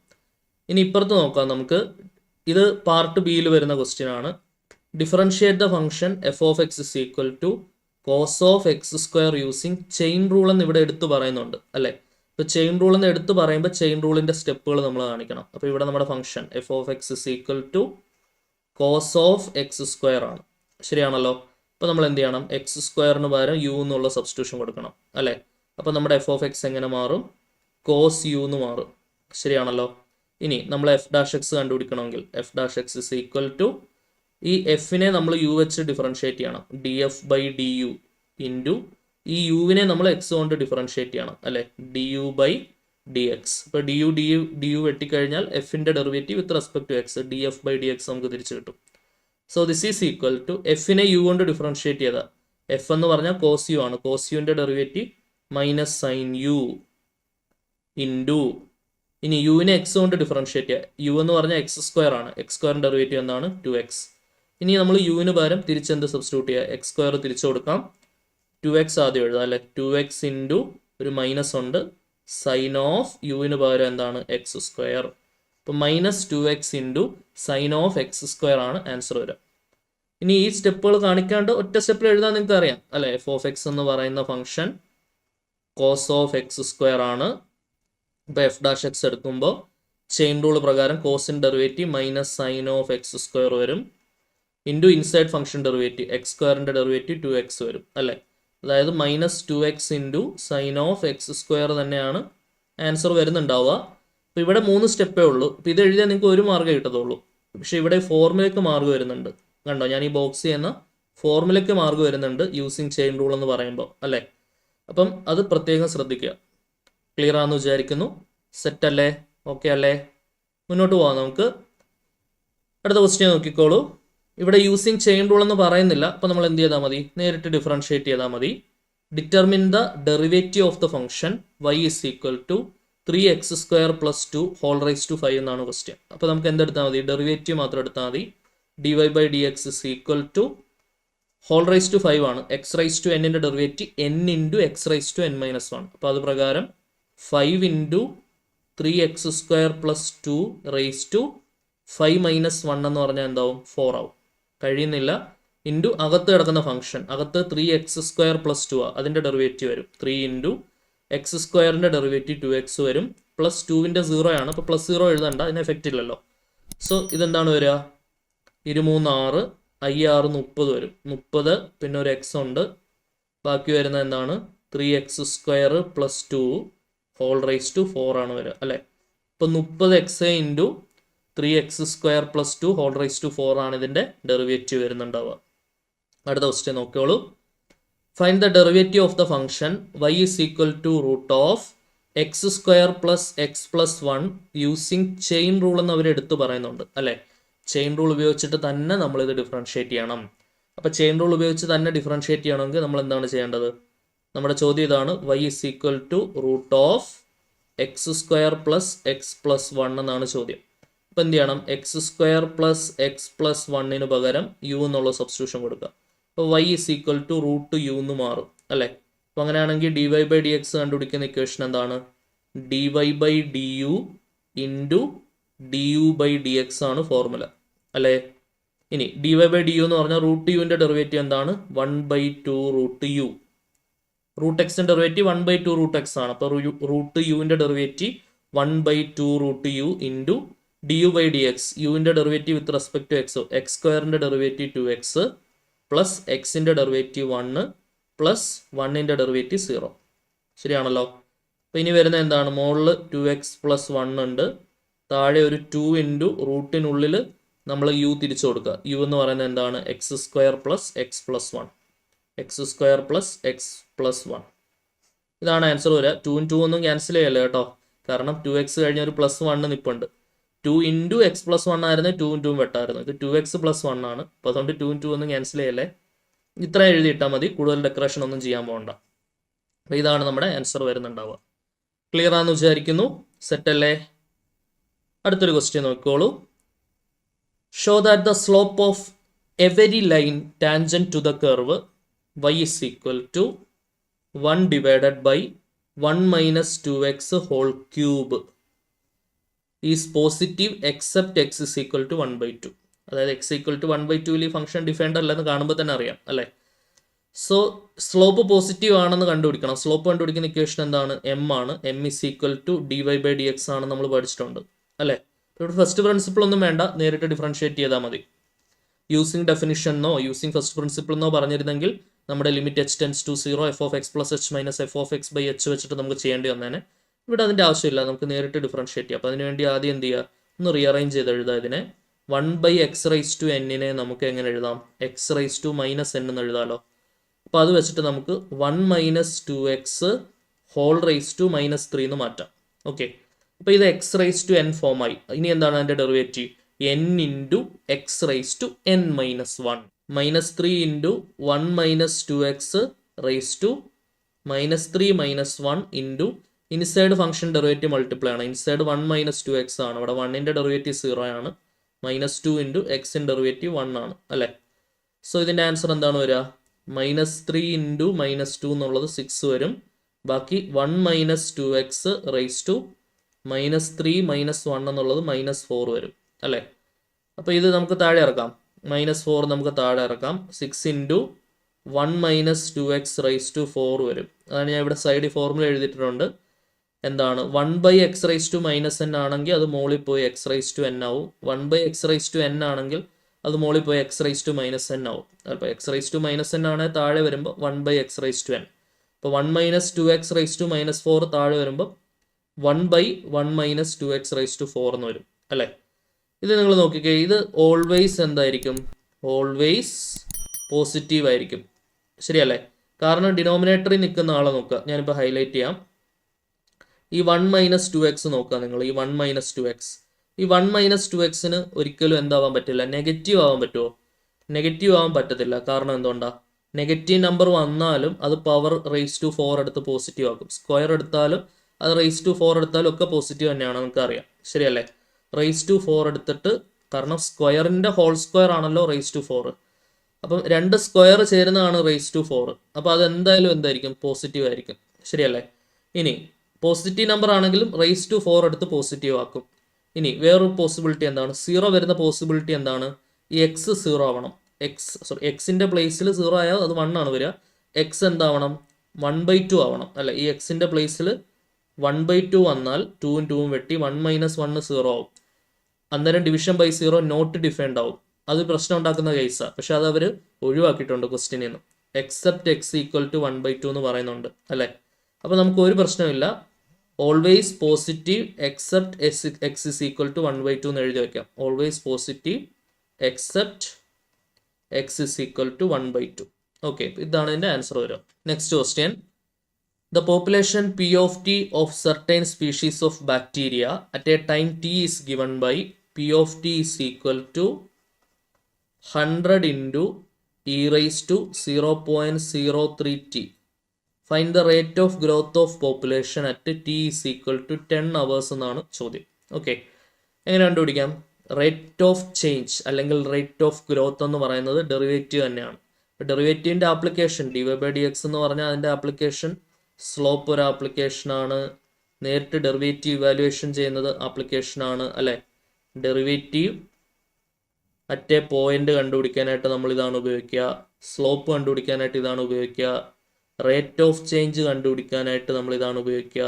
ഇനി ഇപ്പുറത്ത് നോക്കാം നമുക്ക്. ഇത് പാർട്ട് ബിയിൽ വരുന്ന ക്വസ്റ്റ്യൻ ആണ്. Differentiate the function f of x is equal to cos of x square using chain rule എന്ന് ഇവിടെ എടുത്തു പറയുന്നുണ്ട് അല്ലേ. ഇപ്പോൾ ചെയിൻ റൂൾ എന്ന് എടുത്ത് പറയുമ്പോൾ ചെയിൻ റൂളിൻ്റെ സ്റ്റെപ്പുകൾ നമ്മൾ കാണിക്കണം. അപ്പോൾ ഇവിടെ നമ്മുടെ function f of x is equal to cos of x square ആണ്. ശരിയാണല്ലോ. അപ്പോൾ നമ്മൾ എന്ത് ചെയ്യണം? എക്സ് സ്ക്വയറിന് പകരം യു എന്നുള്ള സബ്സ്റ്റിറ്റ്യൂഷൻ കൊടുക്കണം അല്ലേ. അപ്പോൾ നമ്മുടെ എഫ് ഓഫ് എക്സ് എങ്ങനെ മാറും? കോസ് യു എന്ന് മാറും. ശരിയാണല്ലോ. ഇനി നമ്മൾ എഫ് ഡാഷ് എക്സ് കണ്ടുപിടിക്കണമെങ്കിൽ f dash x is equal to ഈ എഫിനെ നമ്മൾ യു വെച്ച് ഡിഫറൻഷ്യേറ്റ് ചെയ്യണം. D f by d u into ഈ യുവിനെ നമ്മൾ എക്സ് കൊണ്ട് ഡിഫറൻഷ്യേറ്റ് ചെയ്യണം അല്ലേ. D u by d x. ഇപ്പോൾ ഡി യു വെട്ടിക്കഴിഞ്ഞാൽ എഫിൻ്റെ derivative with respect to x d f by d x നമുക്ക് തിരിച്ചു കിട്ടും. So this is equal to എഫിനെ യു കൊണ്ട് ഡിഫറൻഷ്യേറ്റ് ചെയ്താൽ എഫ് എന്ന് പറഞ്ഞാൽ കോസ് യു ആണ്. കോസ് യുവിൻ്റെ derivative minus sine u into ഇനി യുവിനെ എക്സ് കൊണ്ട് ഡിഫറൻഷ്യേറ്റ് ചെയ്യുക. യു എന്ന് പറഞ്ഞാൽ എക്സ് സ്ക്വയർ ആണ്. എക്സ് സ്ക്വയറിൻ്റെ ഡെറിവേറ്റീവ് എന്താണ്? 2x. ഇനി നമ്മൾ യുവിന് പകരം തിരിച്ചെന്ത് സബ്സ്റ്റിറ്റ്യൂട്ട് ചെയ്യുക? എക്സ് സ്ക്വയർ തിരിച്ചു കൊടുക്കാം. 2x ആദ്യം എഴുതാം അല്ലേ. 2x ഇൻറ്റു ഒരു മൈനസ് ഉണ്ട് സൈൻ ഓഫ് യുവിന് പകരം എന്താണ്? X square. അപ്പോൾ minus 2x into sine of x square ആണ് ആൻസർ വരിക. ഇനി ഈ സ്റ്റെപ്പുകൾ കാണിക്കാണ്ട് ഒറ്റ സ്റ്റെപ്പിൽ എഴുതാൻ നിങ്ങൾക്ക് അറിയാം അല്ലേ. എഫ് ഓഫ് എക്സ് എന്ന് പറയുന്ന function cos of x square ആണ്. ഇപ്പോൾ എഫ് ഡാഷ് എക്സ് എടുക്കുമ്പോൾ ചെയിൻ റൂൾ പ്രകാരം കോസിൻ derivative minus sine of x square വരും into inside function derivative x സ്ക്വയറിൻ്റെ ഡെറിവേറ്റീവ് 2x വരും അല്ലേ. അതായത് minus 2x into sine of x square തന്നെയാണ് ആൻസർ വരുന്നുണ്ടാവുക. അപ്പോൾ ഇവിടെ 3 സ്റ്റെപ്പേ ഉള്ളൂ. ഇപ്പോൾ ഇത് എഴുതിയാൽ നിങ്ങൾക്ക് ഒരു മാർഗ്ഗമേ കിട്ടത്തുള്ളൂ. പക്ഷേ ഇവിടെ ഫോർമുലയ്ക്ക് മാർഗ്ഗം വരുന്നുണ്ട്. കണ്ടോ, ഞാൻ ഈ ബോക്സ് ചെയ്യുന്ന ഫോർമുലയ്ക്ക് മാർഗ്ഗം വരുന്നുണ്ട് യൂസിങ് ചെയിൻ റൂൾ എന്ന് പറയുമ്പോൾ അല്ലേ. അപ്പം അത് പ്രത്യേകം ശ്രദ്ധിക്കുക. ക്ലിയർ ആണെന്ന് വിചാരിക്കുന്നു. സെറ്റ് അല്ലേ? ഓക്കെ അല്ലേ? മുന്നോട്ട് പോകാം നമുക്ക്. അടുത്ത ക്വസ്റ്റ്യൻ നോക്കിക്കോളൂ. ഇവിടെ യൂസിങ് ചെയിൻ റൂൾ എന്ന് പറയുന്നില്ല. അപ്പോൾ നമ്മൾ എന്ത് ചെയ്താൽ മതി? നേരിട്ട് ഡിഫറൻഷ്യേറ്റ് ചെയ്താൽ മതി. Determine the derivative of the function y is equal to 3x square plus 2 whole raise to 5 എന്നാണ് ക്വസ്റ്റ്യൻ. അപ്പോൾ നമുക്ക് എന്തെടുത്താൽ മതി? ഡെറിവേറ്റീവ് മാത്രം എടുത്താൽ മതി. dy by d x is equal to whole raise to 5 ആണ്. എക്സ് റൈസ് ടു എന്നിൻ്റെ derivative n into x raise to n minus 1. അപ്പോൾ അത് പ്രകാരം 5 into 3x square plus 2 raise to 5 minus 1 എന്ന് പറഞ്ഞാൽ എന്താവും? 4 ആവും. കഴിയുന്നില്ല. ഇൻറ്റു അകത്ത് കിടക്കുന്ന ഫംഗ്ഷൻ അകത്ത് 3x സ്ക്വയർ പ്ലസ് 2 അതിൻ്റെ ഡെറിവേറ്റീവ് വരും. 3 ഇൻറ്റു എക്സ് സ്ക്വയറിൻ്റെ ഡെറിവേറ്റീവ് 2x വരും. പ്ലസ് 2വിൻ്റെ 0 ആണ്. അപ്പോൾ പ്ലസ് 0 എഴുതണ്ട, അതിന് എഫക്റ്റ് ഇല്ലല്ലോ. സോ ഇതെന്താണ് വരിക? 23 6 30 വരും. 30 പിന്നെ ഒരു എക്സ് ഉണ്ട്. ബാക്കി വരുന്നത് എന്താണ്? 3x square plus 2 whole raise to 4 ആണ് വരിക അല്ലേ. ഇപ്പോൾ 30x into 3x square plus 2 whole raise to 4 ആണ് ഇതിൻ്റെ ഡെറിവേറ്റീവ് വരുന്നുണ്ടാവുക. അടുത്ത ക്വസ്റ്റ്യൻ നോക്കിയോളൂ. Find the derivative of the function y is equal to root of x square plus x plus 1 using chain rule എന്ന് അവർ എടുത്ത് പറയുന്നുണ്ട് അല്ലേ. ചെയിൻ റൂൾ ഉപയോഗിച്ചിട്ട് തന്നെ നമ്മളിത് ഡിഫറൻഷ്യേറ്റ് ചെയ്യണം. അപ്പോൾ ചെയിൻ റൂൾ ഉപയോഗിച്ച് തന്നെ ഡിഫറൻഷ്യേറ്റ് ചെയ്യണമെങ്കിൽ നമ്മൾ എന്താണ് ചെയ്യേണ്ടത്? നമ്മുടെ ചോദ്യം ഇതാണ്. y is equal to root of x square plus x plus 1 എന്നാണ് ചോദ്യം. അപ്പോൾ എന്ത് ചെയ്യണം? X square plus x plus 1 പകരം യു എന്നുള്ള സബ്സ്റ്റിറ്റ്യൂഷൻ കൊടുക്കുക. അപ്പോൾ y is equal to root u എന്ന് മാറും അല്ലേ. അപ്പോൾ അങ്ങനെയാണെങ്കിൽ dy ബൈ ഡി എക്സ് കണ്ടുപിടിക്കുന്ന ഇക്വേഷൻ എന്താണ്? dy by d u into d u by d x ആണ് ഫോർമുല അല്ലേ. ഇനി dy ബൈ ഡി യു എന്ന് പറഞ്ഞാൽ റൂട്ട് യുവിൻ്റെ ഡെറിവേറ്റീവ് എന്താണ്? 1/2 റൂട്ട് യു. റൂട്ട് എക്സിൻ്റെ ഡെറിവേറ്റീവ് 1/2 റൂട്ട് എക്സ് ആണ്. അപ്പോൾ റൂട്ട് യുവിൻ്റെ derivative 1/2 root u into d u by d x. യുവിൻ്റെ derivative with respect to x. X സ്ക്വയറിൻ്റെ ഡെറിവേറ്റീവ് 2x പ്ലസ് എക്സിൻ്റെ ഡെറിവേറ്റീവ് 1 പ്ലസ് 1ൻ്റെ ഡെറിവേറ്റീവ് 0. ശരിയാണല്ലോ. അപ്പോൾ ഇനി വരുന്നത് എന്താണ്? മുകളിൽ 2x പ്ലസ് 1 ഉണ്ട്. താഴെ ഒരു 2 ഇൻറ്റു റൂട്ടിനുള്ളിൽ നമ്മൾ യു തിരിച്ചു കൊടുക്കുക. യു എന്ന് പറയുന്നത് എന്താണ്? X square plus x plus 1. X square plus x plus 1. ഇതാണ് ആൻസർ വരിക. 2 2 ഒന്നും ക്യാൻസൽ ചെയ്യല്ലേ കേട്ടോ. കാരണം 2x കഴിഞ്ഞ ഒരു പ്ലസ് 1 നിൽപ്പുണ്ട്. 2 ഇൻറ്റു എക്സ് പ്ലസ് 1 ആയിരുന്നു. 2 2 വെട്ടായിരുന്നു. ഇത് 2x പ്ലസ് 1 ആണ്. അപ്പോൾ അതുകൊണ്ട് 2 2 ഒന്നും ക്യാൻസൽ ചെയ്യല്ലേ. ഇത്ര എഴുതിയിട്ടാൽ മതി. കൂടുതൽ ഡെക്കറേഷൻ ഒന്നും ചെയ്യാൻ പോകണ്ട. അപ്പോൾ ഇതാണ് നമ്മുടെ ആൻസർ വരുന്നുണ്ടാവുക. ക്ലിയർ ആണെന്ന് വിചാരിക്കുന്നു. സെറ്റല്ലേ? അടുത്തൊരു ക്വസ്റ്റ്യൻ നോക്കിക്കോളൂ. Show that the slope of every line tangent to the curve y is equal to 1 divided by 1 minus 2x whole cube is positive except x is equal to 1/2. അതായത് x equal to 1/2 ഈ function defined അല്ലെന്ന് കാണുമ്പോൾ തന്നെ അറിയാം അല്ലേ. So slope positive ആണെന്ന് കണ്ടുപിടിക്കണം. Slope കണ്ടുപിടിക്കുന്ന ഇക്വേഷൻ എന്താണ്? എം ആണ്. M is equal to d y by d x ആണ് നമ്മൾ പഠിച്ചിട്ടുണ്ട് അല്ലേ. ഇവിടെ ഫസ്റ്റ് പ്രിൻസിപ്പിൾ ഒന്നും വേണ്ട, നേരിട്ട് ഡിഫറൻഷിയേറ്റ് ചെയ്താൽ മതി. യൂസിങ് ഡെഫിനിഷൻ എന്നോ യൂസിങ് ഫസ്റ്റ് പ്രിൻസിപ്പിൾ എന്നോ പറഞ്ഞിരുന്നെങ്കിൽ നമ്മുടെ limit h tends to 0 f of x plus h minus f of x by h വെച്ചിട്ട് നമുക്ക് ചെയ്യേണ്ടി വന്നേനെ. ഇവിടെ അതിൻ്റെ ആവശ്യമില്ല, നമുക്ക് നേരിട്ട് ഡിഫറൻഷിയേറ്റ് ചെയ്യാം. അപ്പോൾ അതിനുവേണ്ടി ആദ്യം എന്ത് ചെയ്യുക, ഒന്ന് റീഅറേഞ്ച് ചെയ്ത് എഴുതാം. ഇതിനെ 1/x⁻n നമുക്ക് എങ്ങനെ എഴുതാം? x⁻n എന്ന് എഴുതാമല്ലോ. അപ്പോൾ അത് വെച്ചിട്ട് നമുക്ക് 1 - 2x ഹോൾ റേസ് ടു -3 എന്ന് മാറ്റാം. ഓക്കെ, അപ്പോൾ ഇത് x⁻n ഫോമായി. ഇനി എന്താണ് അതിൻ്റെ derivative? n into x⁻n - 1 -3 into 1 - 2x raise to -3 - 1 into inside function derivative multiply ആണ്. ഇൻസൈഡ് 1 - 2x ആണ്. ഇവിടെ 1ൻ്റെ ഡെറിവേറ്റീവ് 0 ആണ്. -2 ഇൻറ്റു എക്സിൻ്റെ ഡെറിവേറ്റീവ് 1 ആണ് അല്ലേ. സോ ഇതിൻ്റെ ആൻസർ എന്താണ് വരിക? -3 ഇൻറ്റു -2 എന്നുള്ളത് 6 വരും. ബാക്കി 1 - 2x റേസ് ടു -3 - 1 എന്നുള്ളത് -4 വരും അല്ലേ. അപ്പോൾ ഇത് നമുക്ക് താഴെ ഇറക്കാം. -4 നമുക്ക് താഴെ ഇറക്കാം. 6 ഇൻറ്റു 1 - 2x റേസ് ടു 4 വരും. അതാണ് ഞാൻ ഇവിടെ സൈഡിൽ ഫോർമുല എഴുതിയിട്ടുണ്ട്. എന്താണ്? 1/x⁻n ആണെങ്കിൽ അത് മോളിൽ പോയി x⁻n ആവും. 1/x⁻n ആണെങ്കിൽ അത് മോളിൽ പോയി x⁻n ആവും. അപ്പോൾ x⁻n ആണെങ്കിൽ താഴെ വരുമ്പോൾ 1/x⁻n. അപ്പോൾ 1 - 2x റേസ് ടു -4 താഴെ വരുമ്പോൾ 1/1 - 2x റേസ് ടു 4 എന്ന് വരും അല്ലേ. ഇത് നിങ്ങൾ നോക്കിക്കേ, ഇത് ഓൾവേസ് എന്തായിരിക്കും? ഓൾവേസ് പോസിറ്റീവ് ആയിരിക്കും, ശരിയല്ലേ. കാരണം ഡിനോമിനേറ്ററിൽ നിൽക്കുന്ന ആളെ നോക്കുക. ഞാനിപ്പോൾ ഹൈലൈറ്റ് ചെയ്യാം. ഈ 1 - 2x നോക്കുക നിങ്ങൾ. ഈ 1 - 2x, ഈ 1 - 2xന് ഒരിക്കലും എന്താവാൻ പറ്റില്ല? നെഗറ്റീവ് ആവാൻ പറ്റുമോ? നെഗറ്റീവ് ആവാൻ പറ്റത്തില്ല. കാരണം എന്തുകൊണ്ടാണ്? നെഗറ്റീവ് നമ്പർ വന്നാലും അത് പവർ റേസ് ടു 4 എടുത്ത് പോസിറ്റീവ് ആക്കും. സ്ക്വയർ എടുത്താലും അത് റേസ് ടു 4 എടുത്താലും ഒക്കെ പോസിറ്റീവ് തന്നെയാണ്, നമുക്കറിയാം, ശരിയല്ലേ. റേസ് ടു 4 എടുത്തിട്ട്, കാരണം സ്ക്വയറിൻ്റെ ഹോൾ സ്ക്വയർ ആണല്ലോ റേസ് ടു 4. അപ്പം 2 സ്ക്വയർ ചേരുന്നതാണ് റേസ് ടു 4. അപ്പോൾ അത് എന്തായാലും എന്തായിരിക്കും? പോസിറ്റീവ് ആയിരിക്കും, ശരിയല്ലേ. ഇനി പോസിറ്റീവ് നമ്പർ ആണെങ്കിലും റേസ് ടു 4 എടുത്ത് പോസിറ്റീവ് ആക്കും. ഇനി വേറൊരു പോസിബിലിറ്റി എന്താണ്? 0 വരുന്ന പോസിബിലിറ്റി എന്താണ്? ഈ എക്സ് 0 ആവണം. എക്സിൻ്റെ പ്ലേസിൽ 0 ആയാൽ അത് 1 ആണ് വരിക. എക്സ് എന്താവണം? 1/2 ആവണം അല്ലേ. ഈ എക്സിൻ്റെ പ്ലേസിൽ 1/2 വന്നാൽ 2ഉം 2ഉം വെട്ടി 1 - 1 0 ആവും. അന്നേരം ഡിവിഷൻ ബൈ 0 നോട്ട് ഡിഫൈൻഡ് ആവും. അത് പ്രശ്നം ഉണ്ടാക്കുന്ന കേസാണ്. പക്ഷെ അത് അവർ ഒഴിവാക്കിയിട്ടുണ്ട് ക്വസ്റ്റ്യനിൽ നിന്ന്. എക്സെപ്റ്റ് x = 1/2 എന്ന് പറയുന്നുണ്ട് അല്ലേ. അപ്പോൾ നമുക്ക് ഒരു പ്രശ്നമില്ല. ഓൾവേസ് പോസിറ്റീവ് എക്സെപ്റ്റ് x = 1/2 എന്ന് എഴുതി വയ്ക്കാം. Always positive except x = 1/2. Okay, ഇതാണ് ഇതിൻ്റെ ആൻസർ വരിക. Next question. The population P of T of certain species of bacteria at a time T is given by P of T is equal to 100 into e raised to 0.03 T. Find the rate of growth of population at T is equal to 10 hours എന്നാണ് ചോദ്യം. Okay, എങ്ങനെ കണ്ടുപിടിക്കാം? Rate of change അല്ലെങ്കിൽ rate of growth എന്ന് പറയുന്നത് derivative തന്നെയാണ്. ഡെറിവേറ്റീവിൻ്റെ application dy/dx എന്ന് പറഞ്ഞാൽ അതിൻ്റെ ആപ്ലിക്കേഷൻ സ്ലോപ്പ് ഒരു ആപ്ലിക്കേഷനാണ്. നേരിട്ട് ഡെറിവേറ്റീവ് ഇവാലുവേഷൻ ചെയ്യുന്നത് ആപ്ലിക്കേഷനാണ് അല്ലേ. ഡെറിവേറ്റീവ് അറ്റ് എ പോയിന്റ് കണ്ടുപിടിക്കാനായിട്ട് നമ്മൾ ഇതാണ് ഉപയോഗിക്കുക. സ്ലോപ്പ് കണ്ടുപിടിക്കാനായിട്ട് ഇതാണ് ഉപയോഗിക്കുക. റേറ്റ് ഓഫ് ചേഞ്ച് കണ്ടുപിടിക്കാനായിട്ട് നമ്മൾ ഇതാണ് ഉപയോഗിക്കുക.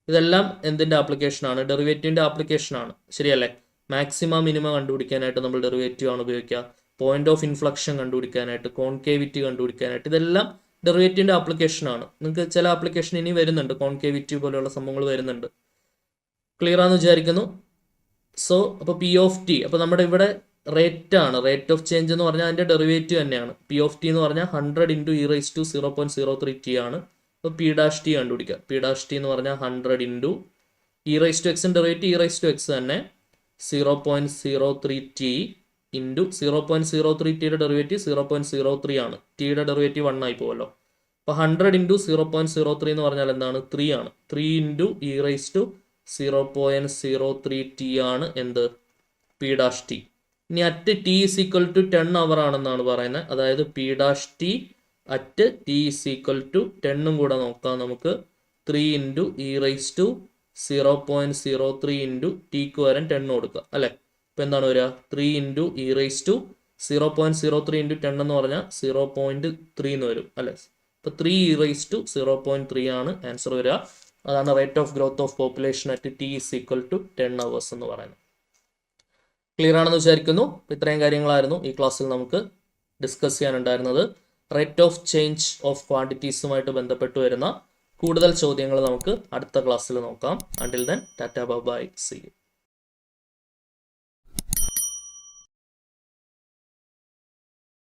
ഇതെല്ലാം എന്തിൻ്റെ ആപ്ലിക്കേഷനാണ്? ഡെറിവേറ്റീവിൻ്റെ ആപ്ലിക്കേഷനാണ്, ശരിയല്ലേ. മാക്സിമം മിനിമം കണ്ടുപിടിക്കാനായിട്ട് നമ്മൾ ഡെറിവേറ്റീവ് ആണ് ഉപയോഗിക്കുക. പോയിന്റ് ഓഫ് ഇൻഫ്ലക്ഷൻ കണ്ടുപിടിക്കാനായിട്ട്, കോൺകേവിറ്റി കണ്ടുപിടിക്കാനായിട്ട്, ഇതെല്ലാം ഡെറിവേറ്റീവിൻ്റെ ആപ്ലിക്കേഷനാണ്. നിങ്ങൾക്ക് ചില ആപ്ലിക്കേഷൻ ഇനി വരുന്നുണ്ട്, കോൺകേവിറ്റി പോലെയുള്ള സംഭവങ്ങൾ വരുന്നുണ്ട്. ക്ലിയർ ആണെന്ന് വിചാരിക്കുന്നു. സോ അപ്പോൾ P of T, അപ്പോൾ നമ്മുടെ ഇവിടെ റേറ്റ് ആണ്. റേറ്റ് ഓഫ് ചേഞ്ച് എന്ന് പറഞ്ഞാൽ അതിൻ്റെ ഡെറിവേറ്റീവ് തന്നെയാണ്. P of T എന്ന് പറഞ്ഞാൽ 100 into e raised to 0.03 T ആണ്. അപ്പോൾ P' കണ്ടുപിടിക്കുക. P' എന്ന് പറഞ്ഞാൽ 100 into e raised to x derivative e raised to x തന്നെ 0.03 T ഇൻറ്റു 0.03 ടിയുടെ ഡെറിവേറ്റീവ് 0.03 ആണ്. ടിയുടെ ഡെറിവേറ്റീവ് 1 ആയി പോകുമല്ലോ. അപ്പോൾ 100 into 0.03 എന്ന് പറഞ്ഞാൽ എന്താണ്? 3 ആണ്. 3 into e raised to 0.03 T ആണ് എന്ത്? P'. ഇനി at T is equal to 10 hour ആണെന്നാണ് പറയുന്നത്. അതായത് P' at T is equal to 10 കൂടെ നോക്കാം നമുക്ക്. 3 into e raised to 0.03 into Tക്ക് വരാൻ 10 കൊടുക്കുക അല്ലേ. അപ്പോൾ എന്താണ് വരിക? 3 into e raised to 0.03 into 10 എന്ന് പറഞ്ഞാൽ 0.3 എന്ന് വരും അല്ലേ. അപ്പോൾ 3e⁻⁻³ ആണ് ആൻസർ വരിക. അതാണ് rate of growth of population at t = 10 hours എന്ന് പറയുന്നത്. ക്ലിയർ ആണെന്ന് വിചാരിക്കുന്നു. ഇത്രയും കാര്യങ്ങളായിരുന്നു ഈ ക്ലാസ്സിൽ നമുക്ക് ഡിസ്കസ് ചെയ്യാനുണ്ടായിരുന്നത്. റേറ്റ് ഓഫ് ചേഞ്ച് ഓഫ് ക്വാണ്ടിറ്റീസുമായിട്ട് ബന്ധപ്പെട്ട് വരുന്ന കൂടുതൽ ചോദ്യങ്ങൾ നമുക്ക് അടുത്ത ക്ലാസ്സിൽ നോക്കാം. Until then tata bye bye, see U.